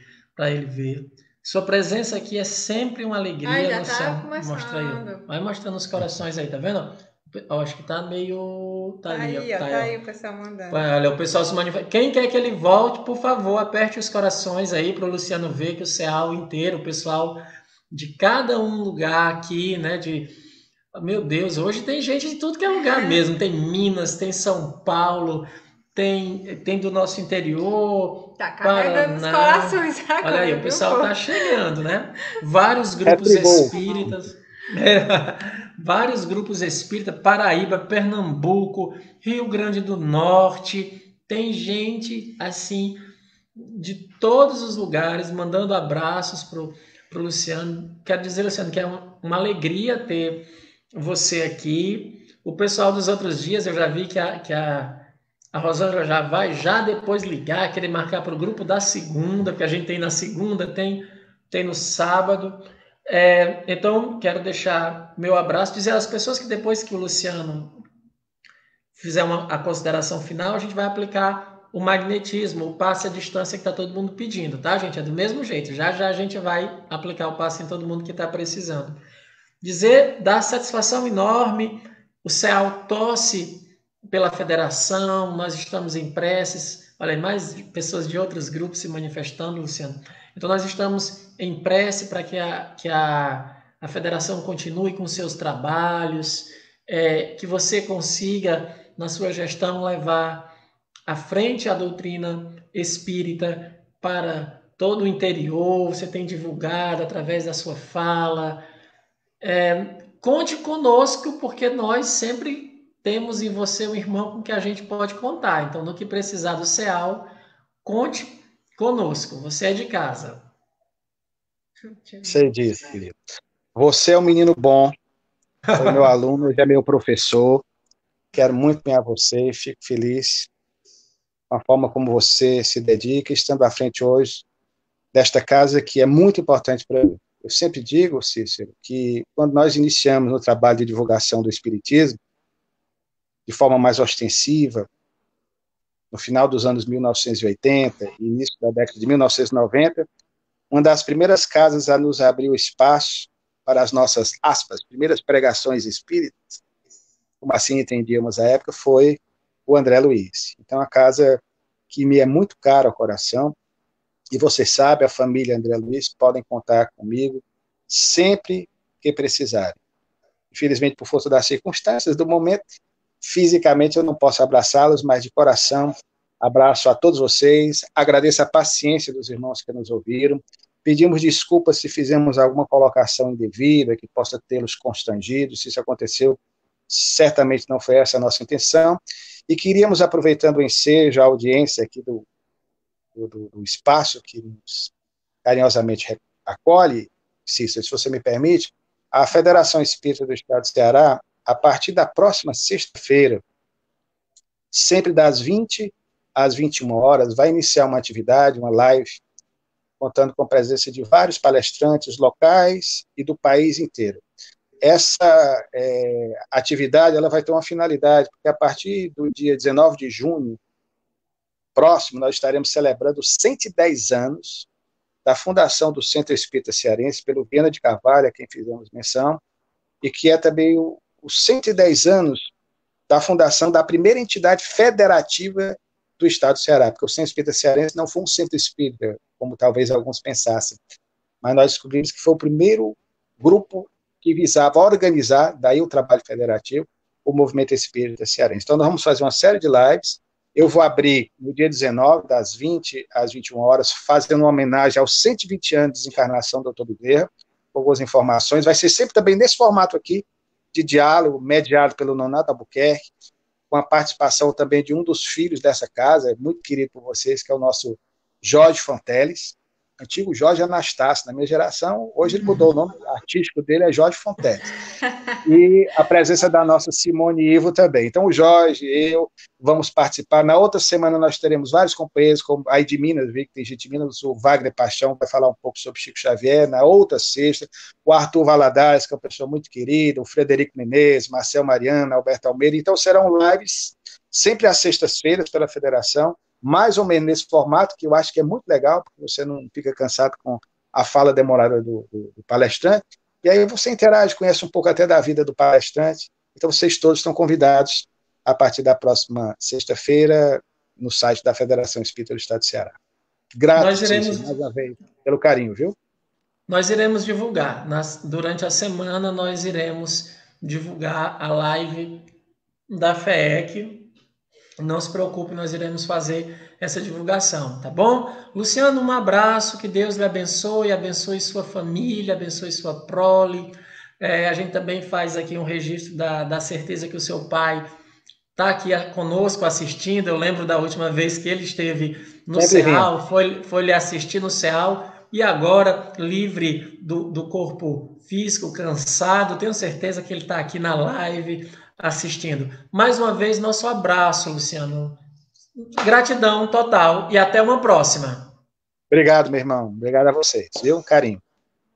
ver. Sua presença aqui é sempre uma alegria, já Luciano. Tá começando. Mostra aí. Vai mostrando os corações aí, tá vendo? Eu acho que tá meio... Tá ali, ó. Tá aí o pessoal mandando. Olha, o pessoal se manifesta. Quem quer que ele volte, por favor, aperte os corações aí para o Luciano ver que o CEAL inteiro, o pessoal de cada um lugar aqui, né, meu Deus, hoje tem gente de tudo que é lugar mesmo, tem Minas, tem São Paulo, tem do nosso interior, tá carregando os corações agora. Olha aí, o pessoal tá chegando, né? Vários grupos espíritas, vários grupos espíritas, Paraíba, Pernambuco, Rio Grande do Norte, tem gente assim de todos os lugares mandando abraços o Luciano. Quero dizer, Luciano, que é uma alegria ter você aqui. O pessoal dos outros dias, eu já vi que a Rosângela já vai depois ligar, querer marcar para o grupo da segunda, porque a gente tem na segunda, tem no sábado. Então, quero deixar meu abraço, dizer às pessoas que depois que o Luciano fizer a consideração final, a gente vai aplicar o magnetismo, o passe à distância que está todo mundo pedindo, tá, gente? É do mesmo jeito. Já a gente vai aplicar o passe em todo mundo que está precisando. Dizer, dar satisfação enorme, o CEAL torce pela federação, nós estamos em preces, olha, mais pessoas de outros grupos se manifestando, Luciano. Então, nós estamos em prece para que a federação continue com seus trabalhos, que você consiga, na sua gestão, levar à frente a doutrina espírita para todo o interior, você tem divulgado através da sua fala. Conte conosco, porque nós sempre temos em você um irmão com que a gente pode contar. Então, no que precisar do CEAL, conte conosco. Você é de casa. Você diz, querido. Você é um menino bom, foi meu aluno, hoje é meu professor. Quero muito ganhar você e fico feliz com a forma como você se dedica, estando à frente hoje desta casa que é muito importante para mim. Eu sempre digo, Cícero, que quando nós iniciamos no trabalho de divulgação do Espiritismo, de forma mais ostensiva, no final dos anos 1980 e início da década de 1990, uma das primeiras casas a nos abrir o espaço para as nossas, aspas, primeiras pregações espíritas, como assim entendíamos à época, foi o André Luiz. Então, a casa que me é muito cara ao coração, e você sabe, a família André Luiz podem contar comigo sempre que precisarem. Infelizmente, por força das circunstâncias do momento, fisicamente eu não posso abraçá-los, mas de coração, abraço a todos vocês, agradeço a paciência dos irmãos que nos ouviram, pedimos desculpas se fizemos alguma colocação indevida, que possa tê-los constrangido, se isso aconteceu, certamente não foi essa a nossa intenção, e queríamos, aproveitando o ensejo, a audiência aqui do espaço que nos carinhosamente acolhe, Cícero, se você me permite, a Federação Espírita do Estado do Ceará, a partir da próxima sexta-feira, sempre das 20 às 21 horas, vai iniciar uma atividade, uma live, contando com a presença de vários palestrantes locais e do país inteiro. Essa atividade ela vai ter uma finalidade, porque a partir do dia 19 de junho, próximo, nós estaremos celebrando 110 anos da fundação do Centro Espírita Cearense pelo Viana de Carvalho, a quem fizemos menção, e que é também os 110 anos da fundação da primeira entidade federativa do Estado do Ceará, porque o Centro Espírita Cearense não foi um centro espírita, como talvez alguns pensassem, mas nós descobrimos que foi o primeiro grupo que visava organizar, daí o trabalho federativo, o movimento espírita cearense. Então, nós vamos fazer uma série de lives. Eu vou abrir no dia 19, das 20 às 21 horas, fazendo uma homenagem aos 120 anos de desencarnação do Dr. Bezerra, com algumas informações. Vai ser sempre também nesse formato aqui, de diálogo, mediado pelo Nonato Albuquerque, com a participação também de um dos filhos dessa casa, muito querido por vocês, que é o nosso Jorge Fonteles, antigo Jorge Anastácio, na minha geração, hoje ele mudou o nome artístico dele, é Jorge Fonteles. E a presença da nossa Simone Ivo também. Então, o Jorge, eu, vamos participar. Na outra semana nós teremos vários companheiros, como aí de Minas, vi que tem gente de Minas, o Wagner Paixão vai falar um pouco sobre Chico Xavier. Na outra sexta, o Arthur Valadares, que é uma pessoa muito querida, o Frederico Menezes, Marcel Mariana, Alberto Almeida. Então, serão lives sempre às sextas-feiras pela Federação, mais ou menos nesse formato, que eu acho que é muito legal, porque você não fica cansado com a fala demorada do palestrante, e aí você interage, conhece um pouco até da vida do palestrante. Então, vocês todos estão convidados a partir da próxima sexta-feira no site da Federação Espírita do Estado do Ceará. Grato, mais uma vez, pelo carinho, viu? Nós iremos divulgar. Durante a semana, nós iremos divulgar a live da FEEC. Não se preocupe, nós iremos fazer essa divulgação, tá bom? Luciano, um abraço, que Deus lhe abençoe, abençoe sua família, abençoe sua prole. A gente também faz aqui um registro da certeza que o seu pai está aqui conosco assistindo. Eu lembro da última vez que ele esteve no CEAL, foi lhe assistir no CEAL, e agora livre do corpo físico, cansado. Tenho certeza que ele está aqui na live assistindo. Mais uma vez, nosso abraço, Luciano. Gratidão total e até uma próxima. Obrigado, meu irmão. Obrigado a vocês. Deu um carinho.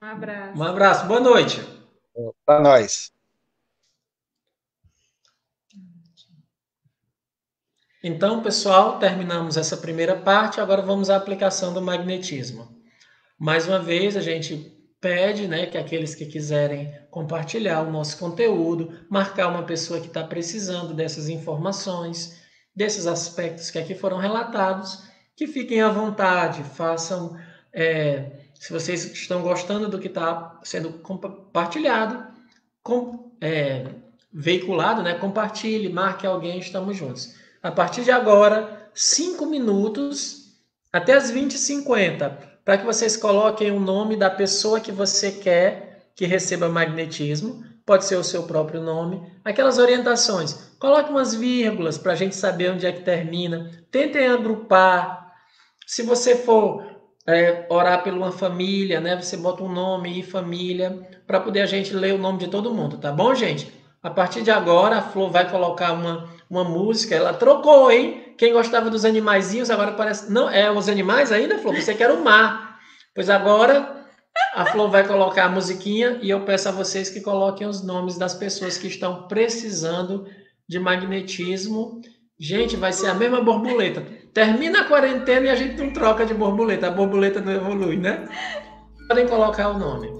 Um abraço. Um abraço. Boa noite. Para nós. Então, pessoal, terminamos essa primeira parte. Agora vamos à aplicação do magnetismo. Mais uma vez, a gente pede, né, que aqueles que quiserem compartilhar o nosso conteúdo, marcar uma pessoa que está precisando dessas informações, desses aspectos que aqui foram relatados, que fiquem à vontade, façam, se vocês estão gostando do que está sendo compartilhado, veiculado, né, compartilhe, marque alguém, estamos juntos. A partir de agora, 5 minutos, até as 20h50, para que vocês coloquem o nome da pessoa que você quer que receba magnetismo, pode ser o seu próprio nome, aquelas orientações. Coloque umas vírgulas para a gente saber onde é que termina. Tentem agrupar. Se você for orar por uma família, né, você bota um nome e família, para poder a gente ler o nome de todo mundo, tá bom, gente? A partir de agora, a Flor vai colocar uma música. Ela trocou, hein? Quem gostava dos animaizinhos, agora parece... Não, é os animais ainda, Flor? Você quer o mar. Pois agora, a Flor vai colocar a musiquinha e eu peço a vocês que coloquem os nomes das pessoas que estão precisando de magnetismo. Gente, vai ser a mesma borboleta. Termina a quarentena e a gente não troca de borboleta. A borboleta não evolui, né? Podem colocar o nome.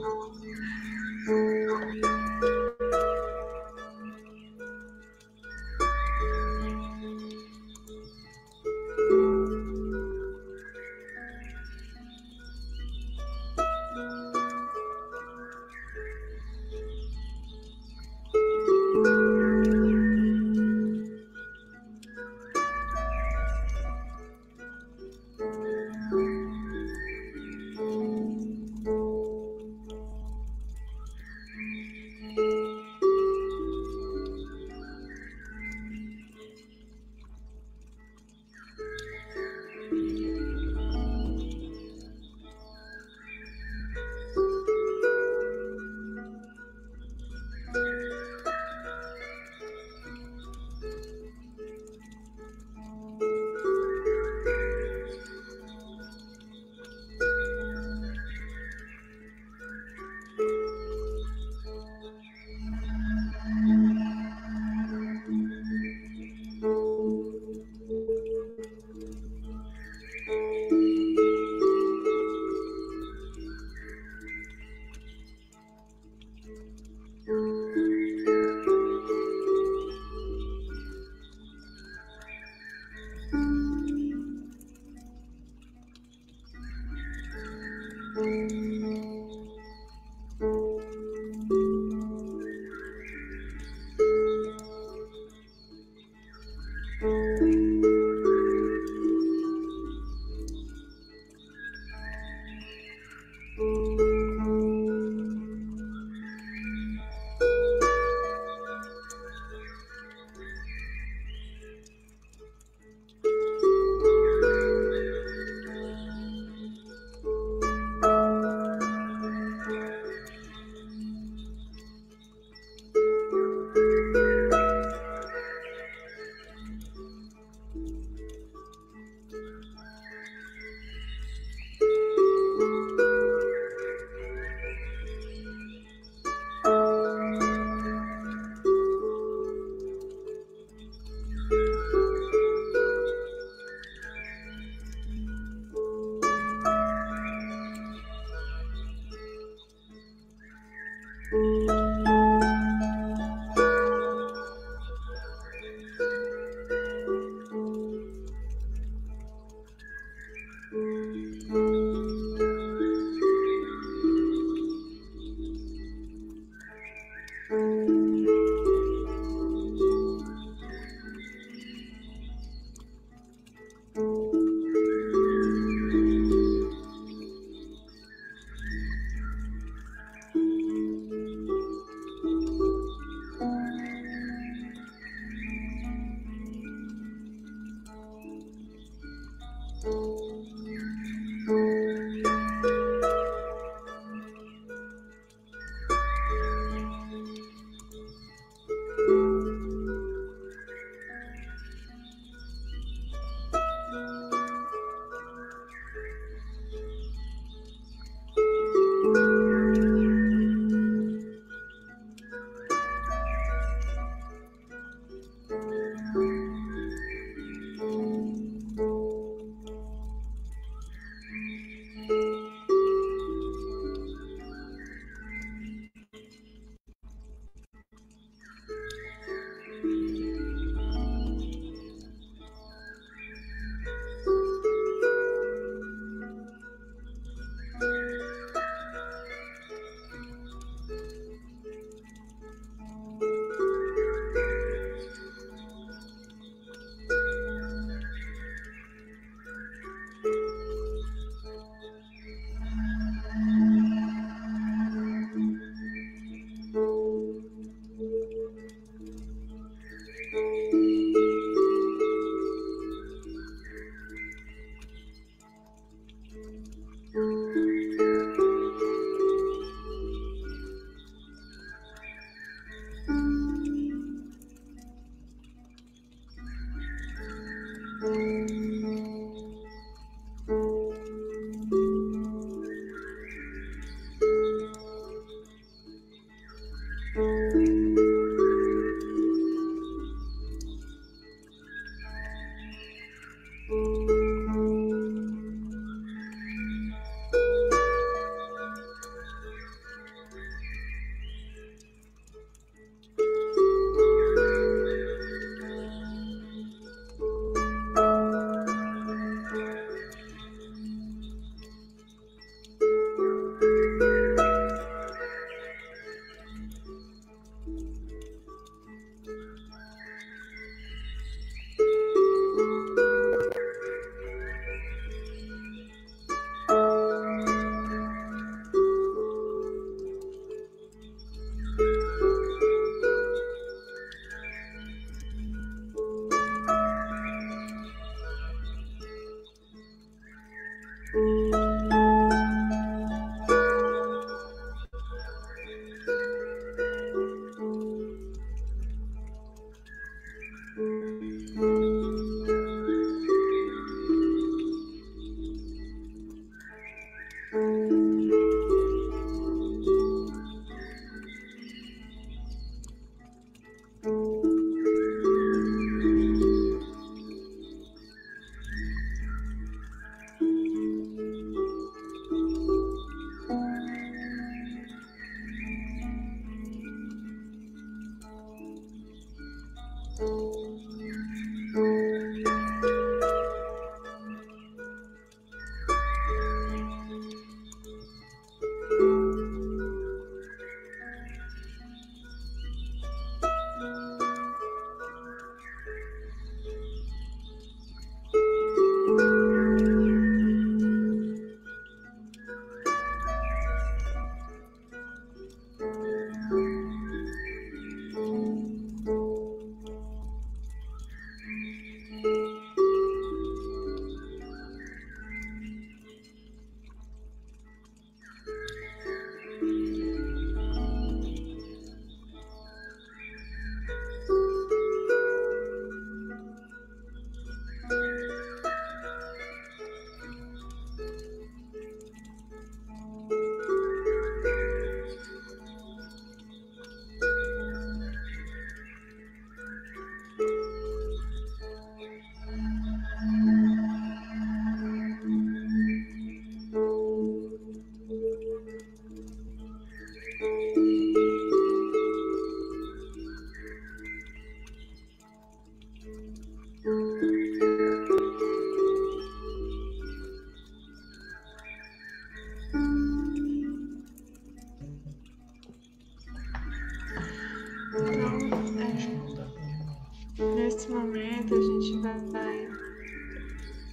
Nesse momento a gente vai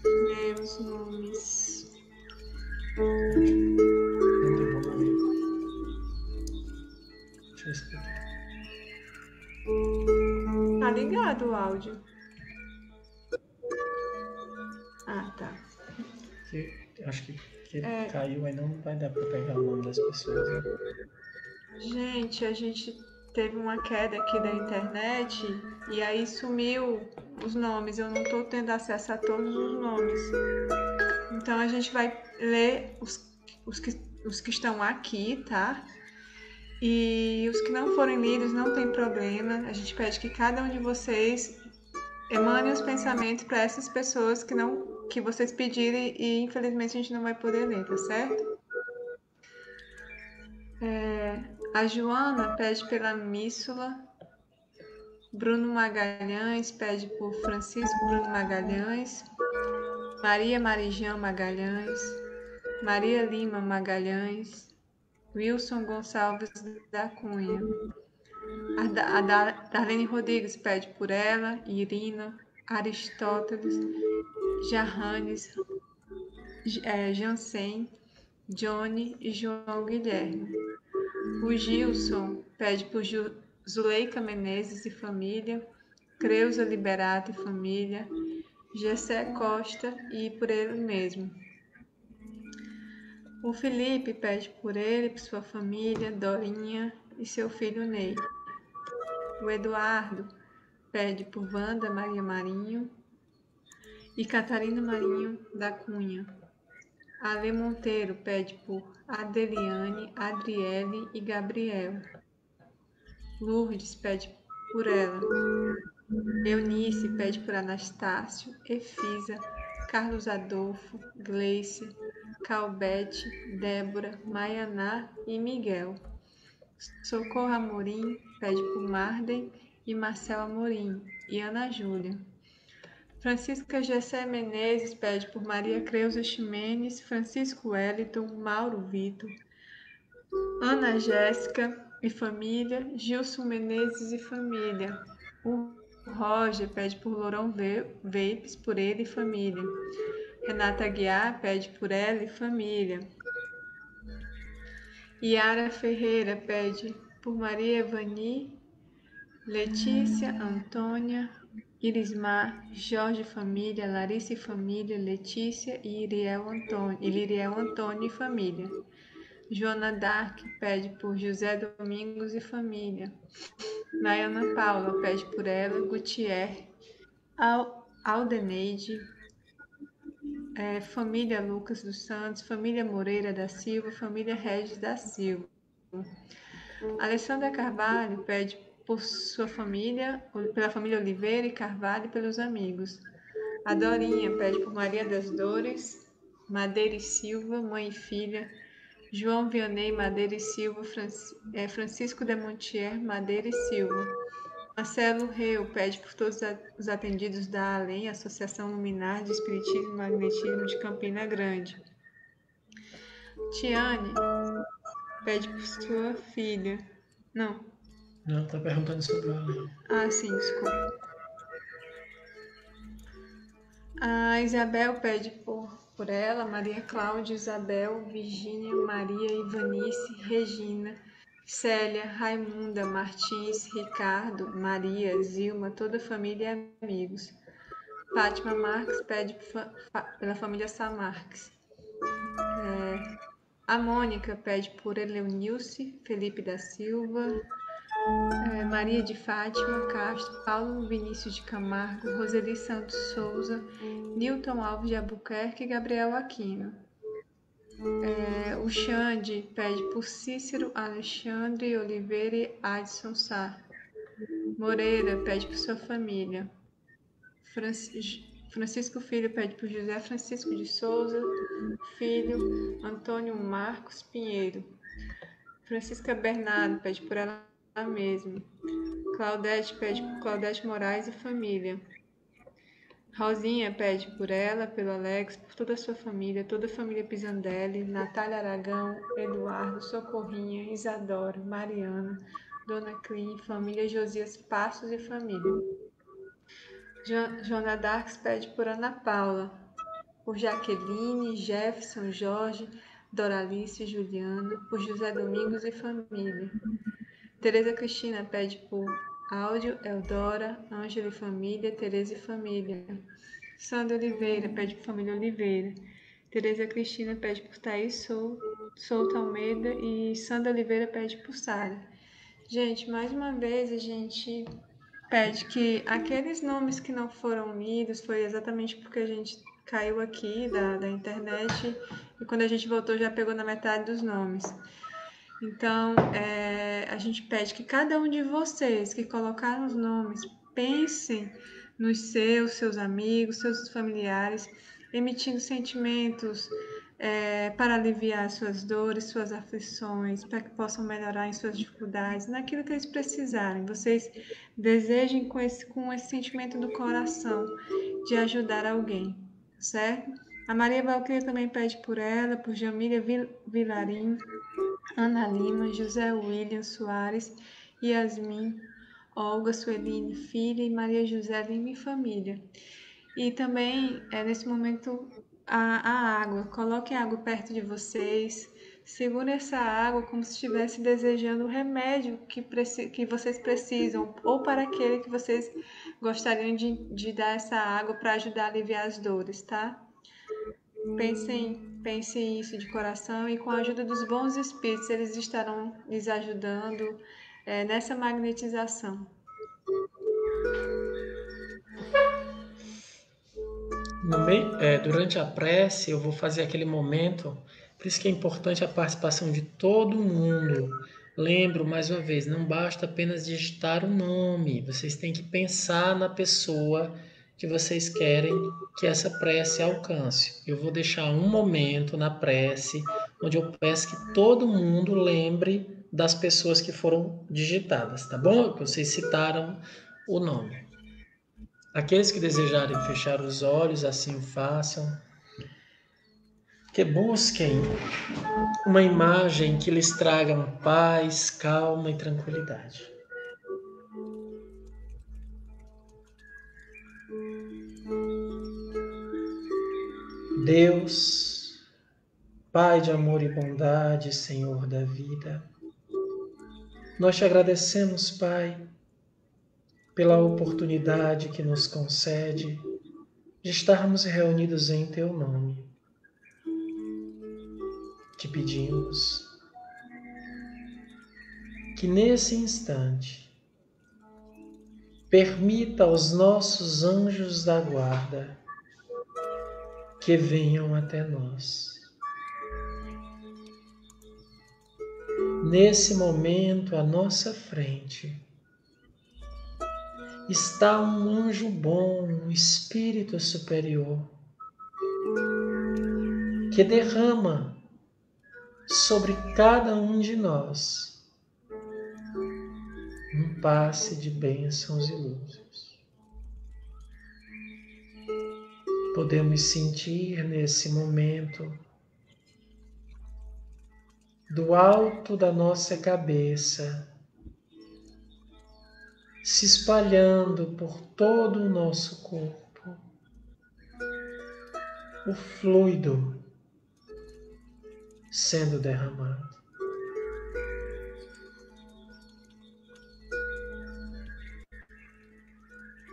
ler os nomes. Deixa eu explicar. Tá ligado o áudio? Ah, tá. Acho que caiu, aí não vai dar pra pegar o nome das pessoas, né? Gente, a gente teve uma queda aqui da internet e aí sumiu os nomes. Eu não tô tendo acesso a todos os nomes. Então a gente vai ler os que estão aqui, tá? E os que não forem lidos não tem problema. A gente pede que cada um de vocês emane os pensamentos para essas pessoas que vocês pedirem e infelizmente a gente não vai poder ler, tá certo? A Joana pede pela Míssula. Bruno Magalhães pede por Francisco Bruno Magalhães. Maria Marijão Magalhães. Maria Lima Magalhães. Wilson Gonçalves da Cunha. A Darlene Rodrigues pede por ela. Irina, Aristóteles, Jarranes, Jansen, Johnny e João Guilherme. O Gilson pede por Zuleika Menezes e família, Creuza Liberato e família, Gessé Costa e por ele mesmo. O Felipe pede por ele, por sua família, Dorinha e seu filho Ney. O Eduardo pede por Wanda Maria Marinho e Catarina Marinho da Cunha. A Ale Monteiro pede por Adeliane, Adriele e Gabriel. Lourdes pede por ela. Eunice pede por Anastácio, Efisa, Carlos Adolfo, Gleice, Calbete, Débora, Maianá e Miguel. Socorro Amorim pede por Marden e Marcel Amorim e Ana Júlia. Francisca Gessé Menezes pede por Maria Creuza Ximenes, Francisco Wellington, Mauro Vitor, Ana Jéssica e família, Gilson Menezes e família. O Roger pede por Lourão Vapes, por ele e família. Renata Guiar pede por ela e família. Yara Ferreira pede por Maria Evani, Letícia, Antônia, Irismar, Jorge família, Larissa e família, Letícia e Liriel Antônio e família. Joana Dark pede por José Domingos e família. Nayana Paula pede por ela, Gutierre, Aldeneide, família Lucas dos Santos, família Moreira da Silva, família Regis da Silva. Alessandra Carvalho pede por sua família, pela família Oliveira e Carvalho e pelos amigos. A Dorinha pede por Maria das Dores, Madeira e Silva, mãe e filha. João Vianney Madeira e Silva, Francisco de Montier Madeira e Silva. Marcelo Reu pede por todos os atendidos da ALEM, Associação Luminar de Espiritismo e Magnetismo de Campina Grande. Tiane pede por sua filha. Não, tá perguntando sobre o ALEM. Ah, sim, desculpa. A Isabel pede por ela, Maria Cláudia, Isabel, Virgínia, Maria, Ivanice, Regina, Célia, Raimunda, Martins, Ricardo, Maria, Zilma, toda a família e amigos. Fátima Marques pede pela família Samarques. A Mônica pede por Eleunilce, Felipe da Silva, Maria de Fátima Castro, Paulo Vinícius de Camargo, Roseli Santos Souza, Newton Alves de Albuquerque e Gabriel Aquino. O Xande pede por Cícero, Alexandre Oliveira e Adson Sá. Moreira pede por sua família. Francisco Filho pede por José Francisco de Souza Filho, Antônio Marcos Pinheiro. Francisca Bernardo pede por ela mesma. Claudete pede por Claudete Moraes e família. Rosinha pede por ela, pelo Alex, por toda a sua família, toda a família Pisandelli, Natália Aragão, Eduardo, Socorrinha, Isadora, Mariana, Dona Clin, família Josias Passos e família. Joana Darks pede por Ana Paula, por Jaqueline, Jefferson, Jorge, Doralice, Juliana, por José Domingos e família. Tereza Cristina pede por Áudio, Eudora, Ângela e família, Tereza e família. Sandra Oliveira pede por família Oliveira. Tereza Cristina pede por Thaís Souto Almeida e Sandra Oliveira pede por Sara. Gente, mais uma vez a gente pede que aqueles nomes que não foram lidos foi exatamente porque a gente caiu aqui da internet e quando a gente voltou já pegou na metade dos nomes. Então, a gente pede que cada um de vocês que colocaram os nomes, pensem nos seus amigos, seus familiares, emitindo sentimentos para aliviar suas dores, suas aflições, para que possam melhorar em suas dificuldades, naquilo que eles precisarem. Vocês desejem com esse sentimento do coração de ajudar alguém, certo? A Maria Valquíria também pede por ela, por Jamília Vilarim, Ana Lima, José William Soares, Yasmin, Olga, Sueline, filha e Maria José Lima e família. E também, nesse momento, a água. Coloquem a água perto de vocês. Segurem essa água como se estivesse desejando o remédio que vocês precisam ou para aquele que vocês gostariam de dar essa água para ajudar a aliviar as dores, tá? Pensem isso de coração e com a ajuda dos bons espíritos, eles estarão lhes ajudando nessa magnetização. Durante a prece, eu vou fazer aquele momento, por isso que é importante a participação de todo mundo. Lembro, mais uma vez, não basta apenas digitar o nome, vocês têm que pensar na pessoa que vocês querem que essa prece alcance. Eu vou deixar um momento na prece, onde eu peço que todo mundo lembre das pessoas que foram digitadas, tá bom? Que vocês citaram o nome. Aqueles que desejarem fechar os olhos, assim o façam. Que busquem uma imagem que lhes traga paz, calma e tranquilidade. Deus, Pai de amor e bondade, Senhor da vida, nós te agradecemos, Pai, pela oportunidade que nos concede de estarmos reunidos em Teu nome. Te pedimos que nesse instante permita aos nossos anjos da guarda que venham até nós. Nesse momento, à nossa frente, está um anjo bom, um espírito superior, que derrama sobre cada um de nós um passe de bênçãos e luzes. Podemos sentir nesse momento, do alto da nossa cabeça, se espalhando por todo o nosso corpo, o fluido sendo derramado.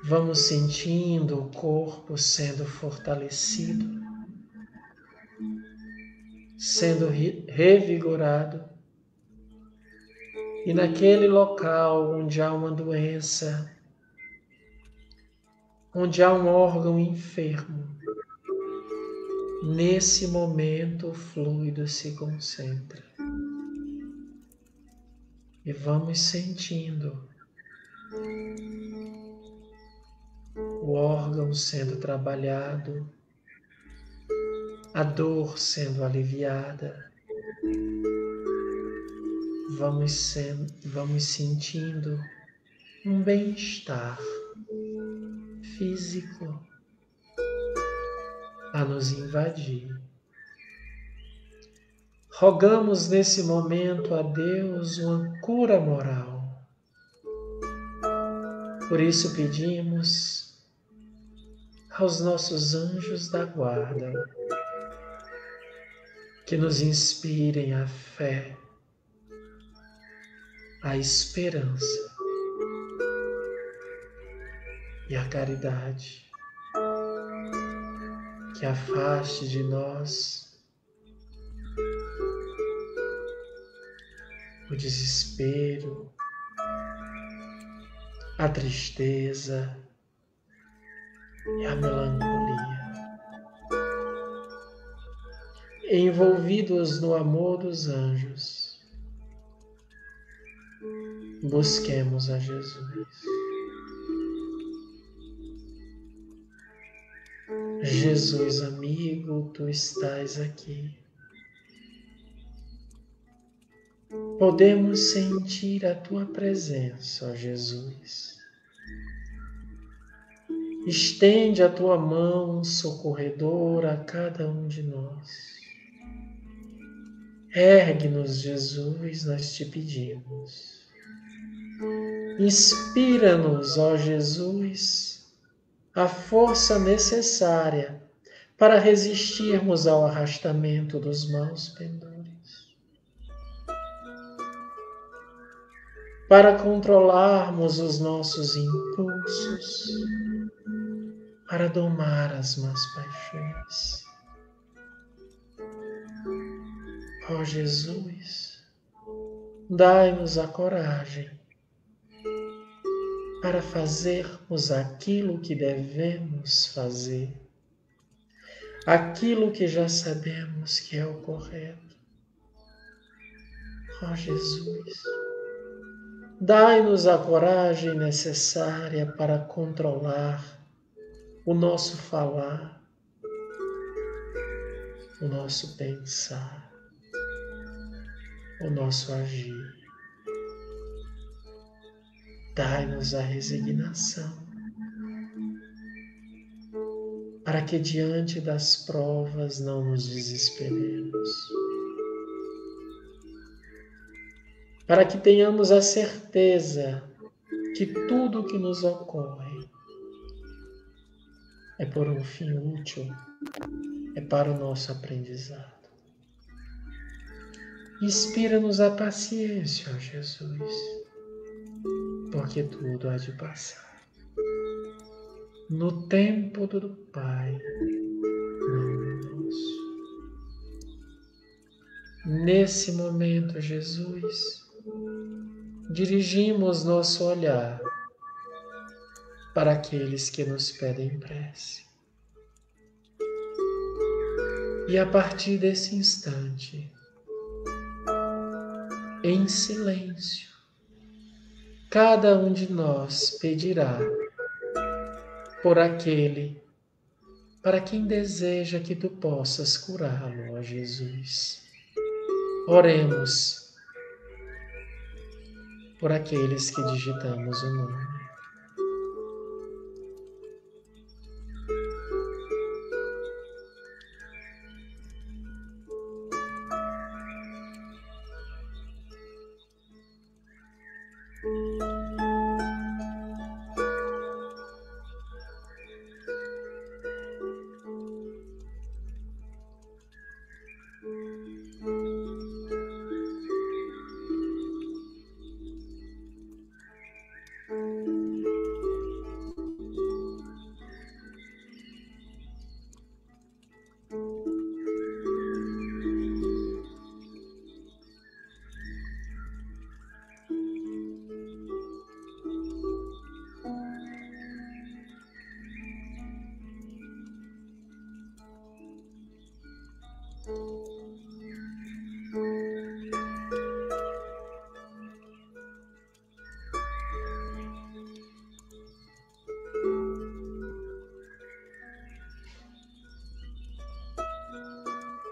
Vamos sentindo o corpo sendo fortalecido, sendo revigorado. E naquele local onde há uma doença, onde há um órgão enfermo, nesse momento o fluido se concentra. E vamos sentindo o órgão sendo trabalhado, a dor sendo aliviada. Vamos sentindo um bem-estar físico a nos invadir. Rogamos nesse momento a Deus uma cura moral. Por isso pedimos aos nossos anjos da guarda que nos inspirem a fé, a esperança e a caridade, que afaste de nós o desespero, a tristeza e a melancolia. Envolvidos no amor dos anjos, busquemos a Jesus. Jesus amigo, tu estás aqui. Podemos sentir a tua presença, ó Jesus. Estende a tua mão socorredora a cada um de nós. Ergue-nos, Jesus, nós te pedimos. Inspira-nos, ó Jesus, a força necessária para resistirmos ao arrastamento dos maus pendores, para controlarmos os nossos impulsos, para domar as más paixões. Ó Jesus, dai-nos a coragem para fazermos aquilo que devemos fazer, aquilo que já sabemos que é o correto. Ó Jesus, dai-nos a coragem necessária para controlar o nosso falar, o nosso pensar, o nosso agir. Dai-nos a resignação, para que diante das provas não nos desesperemos, para que tenhamos a certeza que tudo o que nos ocorre é por um fim útil, é para o nosso aprendizado. Inspira-nos a paciência, ó Jesus, porque tudo há de passar. no tempo do Pai, não no nosso. Nesse momento, Jesus, dirigimos nosso olhar para aqueles que nos pedem prece. E a partir desse instante, em silêncio, cada um de nós pedirá por aquele para quem deseja que tu possas curá-lo, ó Jesus. Oremos por aqueles que digitamos o nome.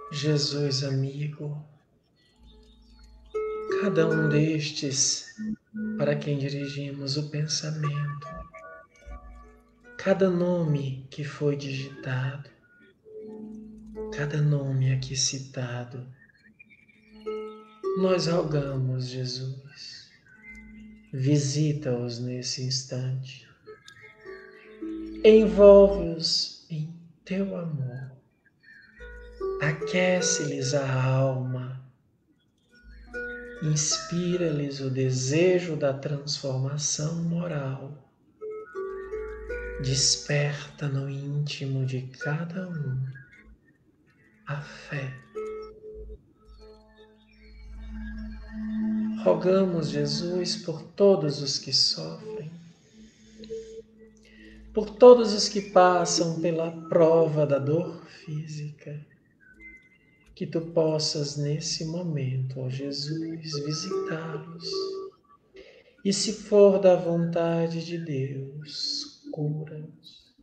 Jesus amigo, cada um destes para quem dirigimos o pensamento, cada nome que foi digitado, cada nome aqui citado, nós rogamos, Jesus, visita-os nesse instante, envolve-os em teu amor, aquece-lhes a alma, inspira-lhes o desejo da transformação moral, desperta no íntimo de cada um a fé. Rogamos, Jesus, por todos os que sofrem, por todos os que passam pela prova da dor física, que tu possas nesse momento, ó Jesus, visitá-los. E se for da vontade de Deus, cura-os.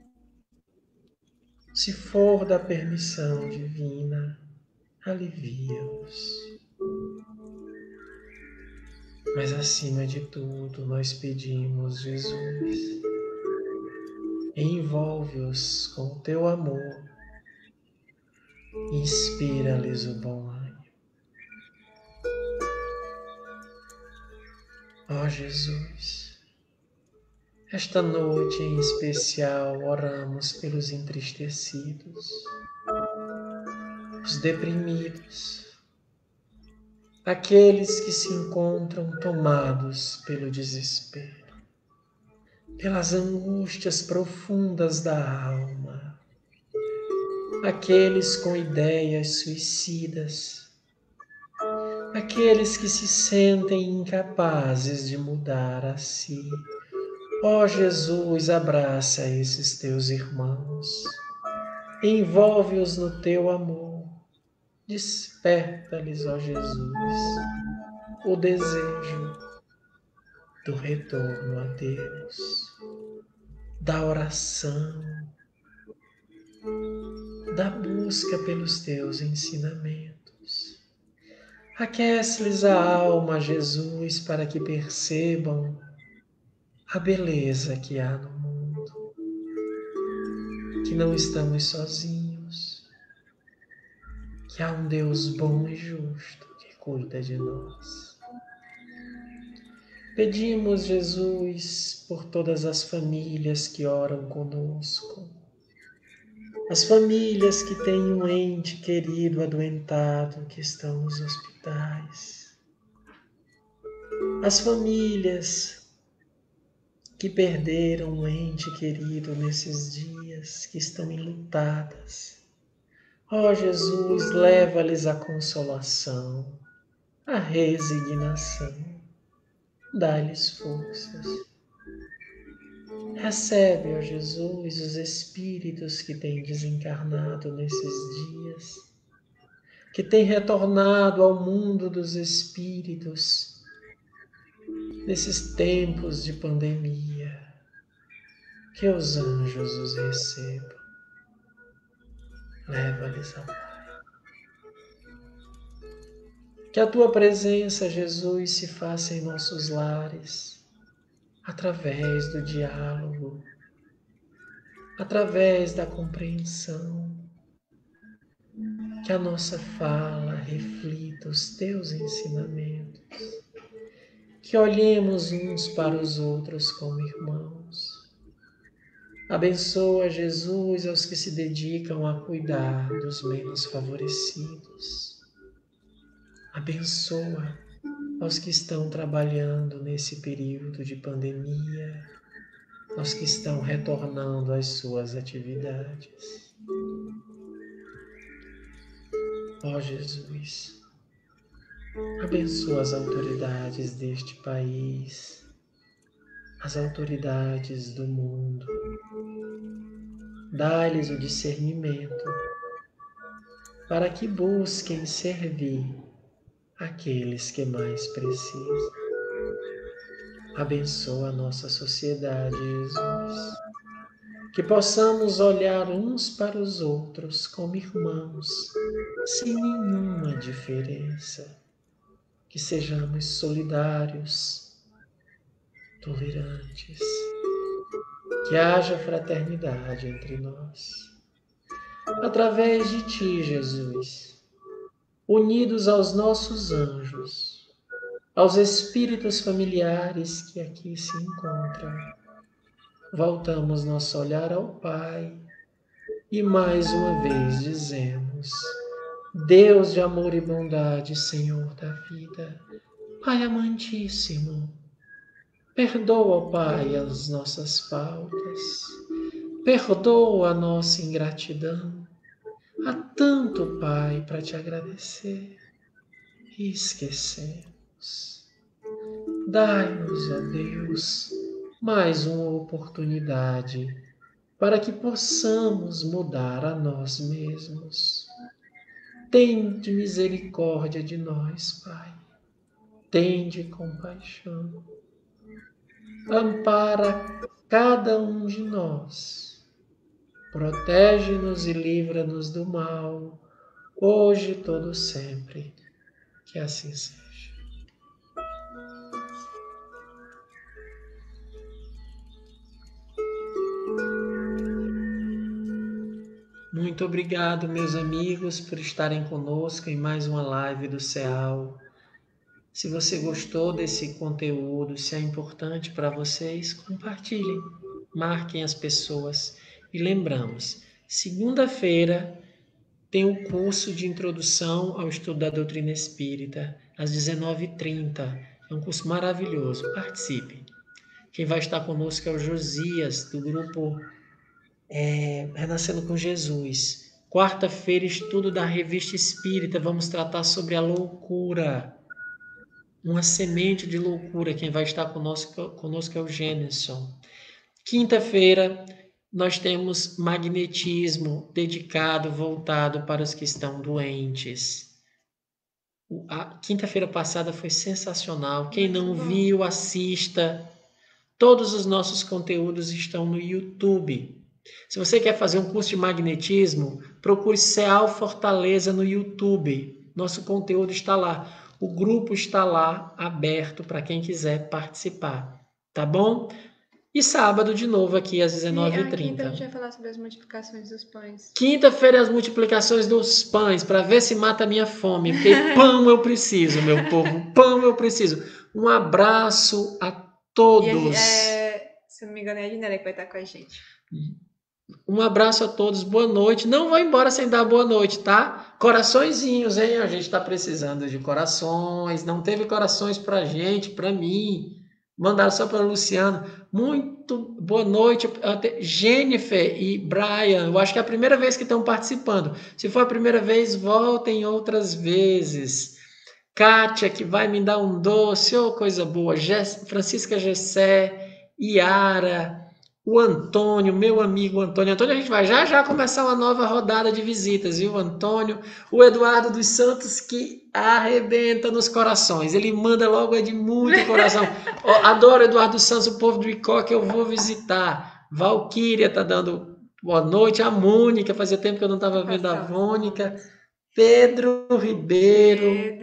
Se for da permissão divina, alivia-os. Mas acima de tudo, nós pedimos, Jesus, envolve-os com o teu amor, inspira-lhes o bom ânimo. Ó Jesus, esta noite em especial oramos pelos entristecidos, os deprimidos, aqueles que se encontram tomados pelo desespero, pelas angústias profundas da alma, aqueles com ideias suicidas, aqueles que se sentem incapazes de mudar a si. Ó Jesus, abraça esses teus irmãos, envolve-os no teu amor, desperta-lhes, ó Jesus, o desejo do retorno a Deus, da oração, da busca pelos teus ensinamentos. Aquece-lhes a alma, Jesus, para que percebam a beleza que há no mundo, que não estamos sozinhos, que há um Deus bom e justo que cuida de nós. Pedimos, Jesus, por todas as famílias que oram conosco, as famílias que têm um ente querido adoentado que estão nos hospitais, as famílias que perderam um ente querido nesses dias, que estão enlutadas. Ó Jesus, leva-lhes a consolação, a resignação, dá-lhes forças. Recebe, ó Jesus, os espíritos que têm desencarnado nesses dias, que têm retornado ao mundo dos espíritos, nesses tempos de pandemia. Que os anjos os recebam. Leva-lhes a paz. Que a tua presença, Jesus, se faça em nossos lares, através do diálogo, através da compreensão. Que a nossa fala reflita os teus ensinamentos. Que olhemos uns para os outros como irmãos. Abençoa, Jesus, aos que se dedicam a cuidar dos menos favorecidos. Abençoa aos que estão trabalhando nesse período de pandemia, aos que estão retornando às suas atividades. Ó Jesus, abençoa as autoridades deste país, as autoridades do mundo. Dá-lhes o discernimento para que busquem servir aqueles que mais precisam. Abençoa a nossa sociedade, Jesus. Que possamos olhar uns para os outros como irmãos, sem nenhuma diferença. Que sejamos solidários, tolerantes. Que haja fraternidade entre nós. Através de Ti, Jesus, unidos aos nossos anjos, aos espíritos familiares que aqui se encontram, voltamos nosso olhar ao Pai e mais uma vez dizemos: Deus de amor e bondade, Senhor da vida, Pai amantíssimo, perdoa, Pai, as nossas faltas, perdoa a nossa ingratidão. Há tanto, Pai, para Te agradecer e esquecemos. Dai-nos, ó Deus, mais uma oportunidade para que possamos mudar a nós mesmos. Tende misericórdia de nós, Pai. Tende compaixão. Ampara cada um de nós. Protege-nos e livra-nos do mal, hoje e todo sempre. Que assim seja. Muito obrigado, meus amigos, por estarem conosco em mais uma live do CEAL. Se você gostou desse conteúdo, se é importante para vocês, compartilhem, marquem as pessoas. E lembramos, segunda-feira tem o curso de Introdução ao Estudo da Doutrina Espírita, às 19h30. É um curso maravilhoso, participe. Quem vai estar conosco é o Josias, do grupo Renascendo com Jesus. Quarta-feira, estudo da Revista Espírita, vamos tratar sobre a loucura. Uma semente de loucura. Quem vai estar conosco é o Gêneson. Quinta-feira, nós temos magnetismo dedicado, voltado para os que estão doentes. A quinta-feira passada foi sensacional. Quem não viu, assista. Todos os nossos conteúdos estão no YouTube. Se você quer fazer um curso de magnetismo, procure CEAL Fortaleza no YouTube. Nosso conteúdo está lá. O grupo está lá, aberto para quem quiser participar. Tá bom? E sábado, de novo, aqui às 19h30. Quinta a gente vai falar sobre as multiplicações dos pães. Quinta-feira, as multiplicações dos pães, para ver se mata a minha fome. Porque pão eu preciso, meu povo. Pão eu preciso. Um abraço a todos. Se não me engano, é a Dinera que vai estar com a gente. Um abraço a todos. Boa noite. Não vou embora sem dar boa noite, tá? Coraçõezinhos, hein? A gente está precisando de corações. Não teve corações pra gente, pra mim. Mandaram só para o Luciano. Muito boa noite, Jennifer e Brian. Eu acho que é a primeira vez que estão participando. Se for a primeira vez, voltem outras vezes. Kátia, que vai me dar um doce, oh, coisa boa. Francisca Gessé, Iara, o Antônio, meu amigo Antônio. Antônio, a gente vai já começar uma nova rodada de visitas, viu, Antônio? O Eduardo dos Santos, que arrebenta nos corações. Ele manda logo de muito coração. Oh, adoro Eduardo dos Santos, o povo do Icó, que eu vou visitar. Valquíria tá dando boa noite. A Mônica, fazia tempo que eu não estava vendo a Mônica. Pedro Ribeiro.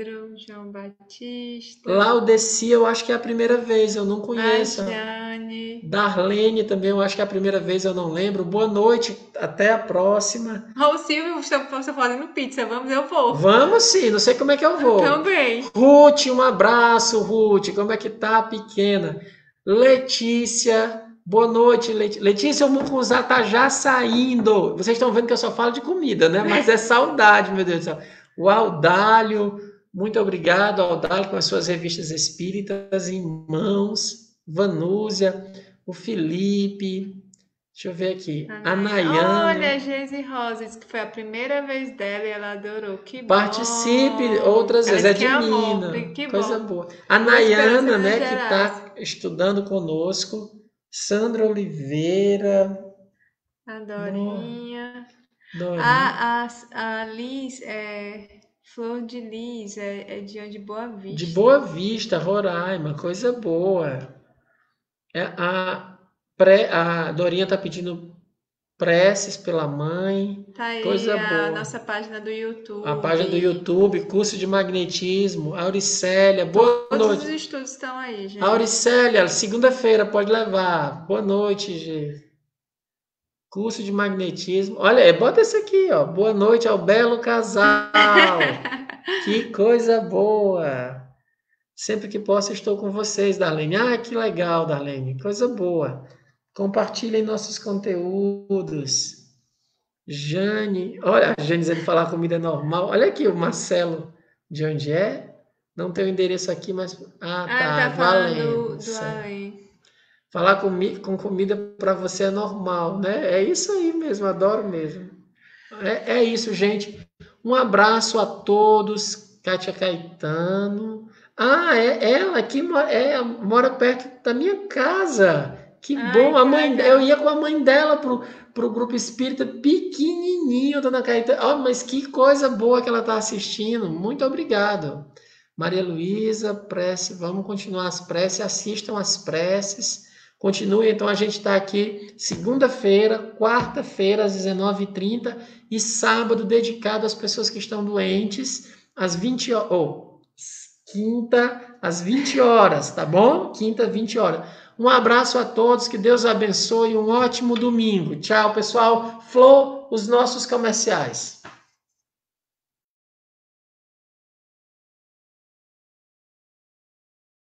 João Batista. Laudecia, eu acho que é a primeira vez, eu não conheço. Jane. Darlene também, eu acho que é a primeira vez, eu não lembro. Boa noite, até a próxima. Ô, Silvio, estou fazendo pizza, vamos, eu vou. Vamos sim, não sei como é que eu vou. Também. Ruth, um abraço, Ruth, como é que tá, pequena? Letícia, boa noite, Letícia, o mucunzá tá já saindo. Vocês estão vendo que eu só falo de comida, né? Mas é saudade, meu Deus do céu. O Audálio, muito obrigado, Audálio, com as suas revistas espíritas em mãos. Vanúzia, o Felipe, deixa eu ver aqui, a Nayana. Olha, Geise Rosas, que foi a primeira vez dela e ela adorou. Que Participe bom. outras vezes, é de amor, Mina, que coisa bom. boa. A Nayana, né, que está estudando conosco. Sandra Oliveira. A Dorinha. Dorinha. A Liz, Flor de Liz, é de Boa Vista. De Boa Vista, Roraima, coisa boa. A Dorinha está pedindo preces pela mãe. Tá aí coisa boa. A nossa página do YouTube. A página do YouTube, curso de magnetismo. Auricélia, boa noite. Todos os estudos estão aí, gente. Auricélia, segunda-feira, pode levar. Boa noite, gente. Curso de magnetismo. Olha, bota esse aqui, ó. Boa noite ao belo casal. Que coisa boa. Sempre que posso, estou com vocês, Darlene. Ah, que legal, Darlene. Coisa boa. Compartilhem nossos conteúdos. Jane. Olha, a Jane dizendo falar comida normal. Olha aqui o Marcelo. De onde é? Não tem o endereço aqui, mas... tá valendo. Do além. Falar com comida para você é normal, né? É isso aí mesmo, adoro mesmo. É isso, gente. Um abraço a todos. Kátia Caetano. É ela que mora perto da minha casa. Que bom. Eu ia com a mãe dela pro grupo espírita pequenininho, dona Caetano. Mas que coisa boa que ela está assistindo. Muito obrigado. Maria Luísa, prece. Vamos continuar as preces. Assistam as preces. Continue, então a gente está aqui segunda-feira, quarta-feira às 19h30 e sábado dedicado às pessoas que estão doentes às 20 horas. Quinta às 20 horas, tá bom? Quinta, 20 horas. Um abraço a todos, que Deus abençoe, um ótimo domingo. Tchau, pessoal. Flor, os nossos comerciais.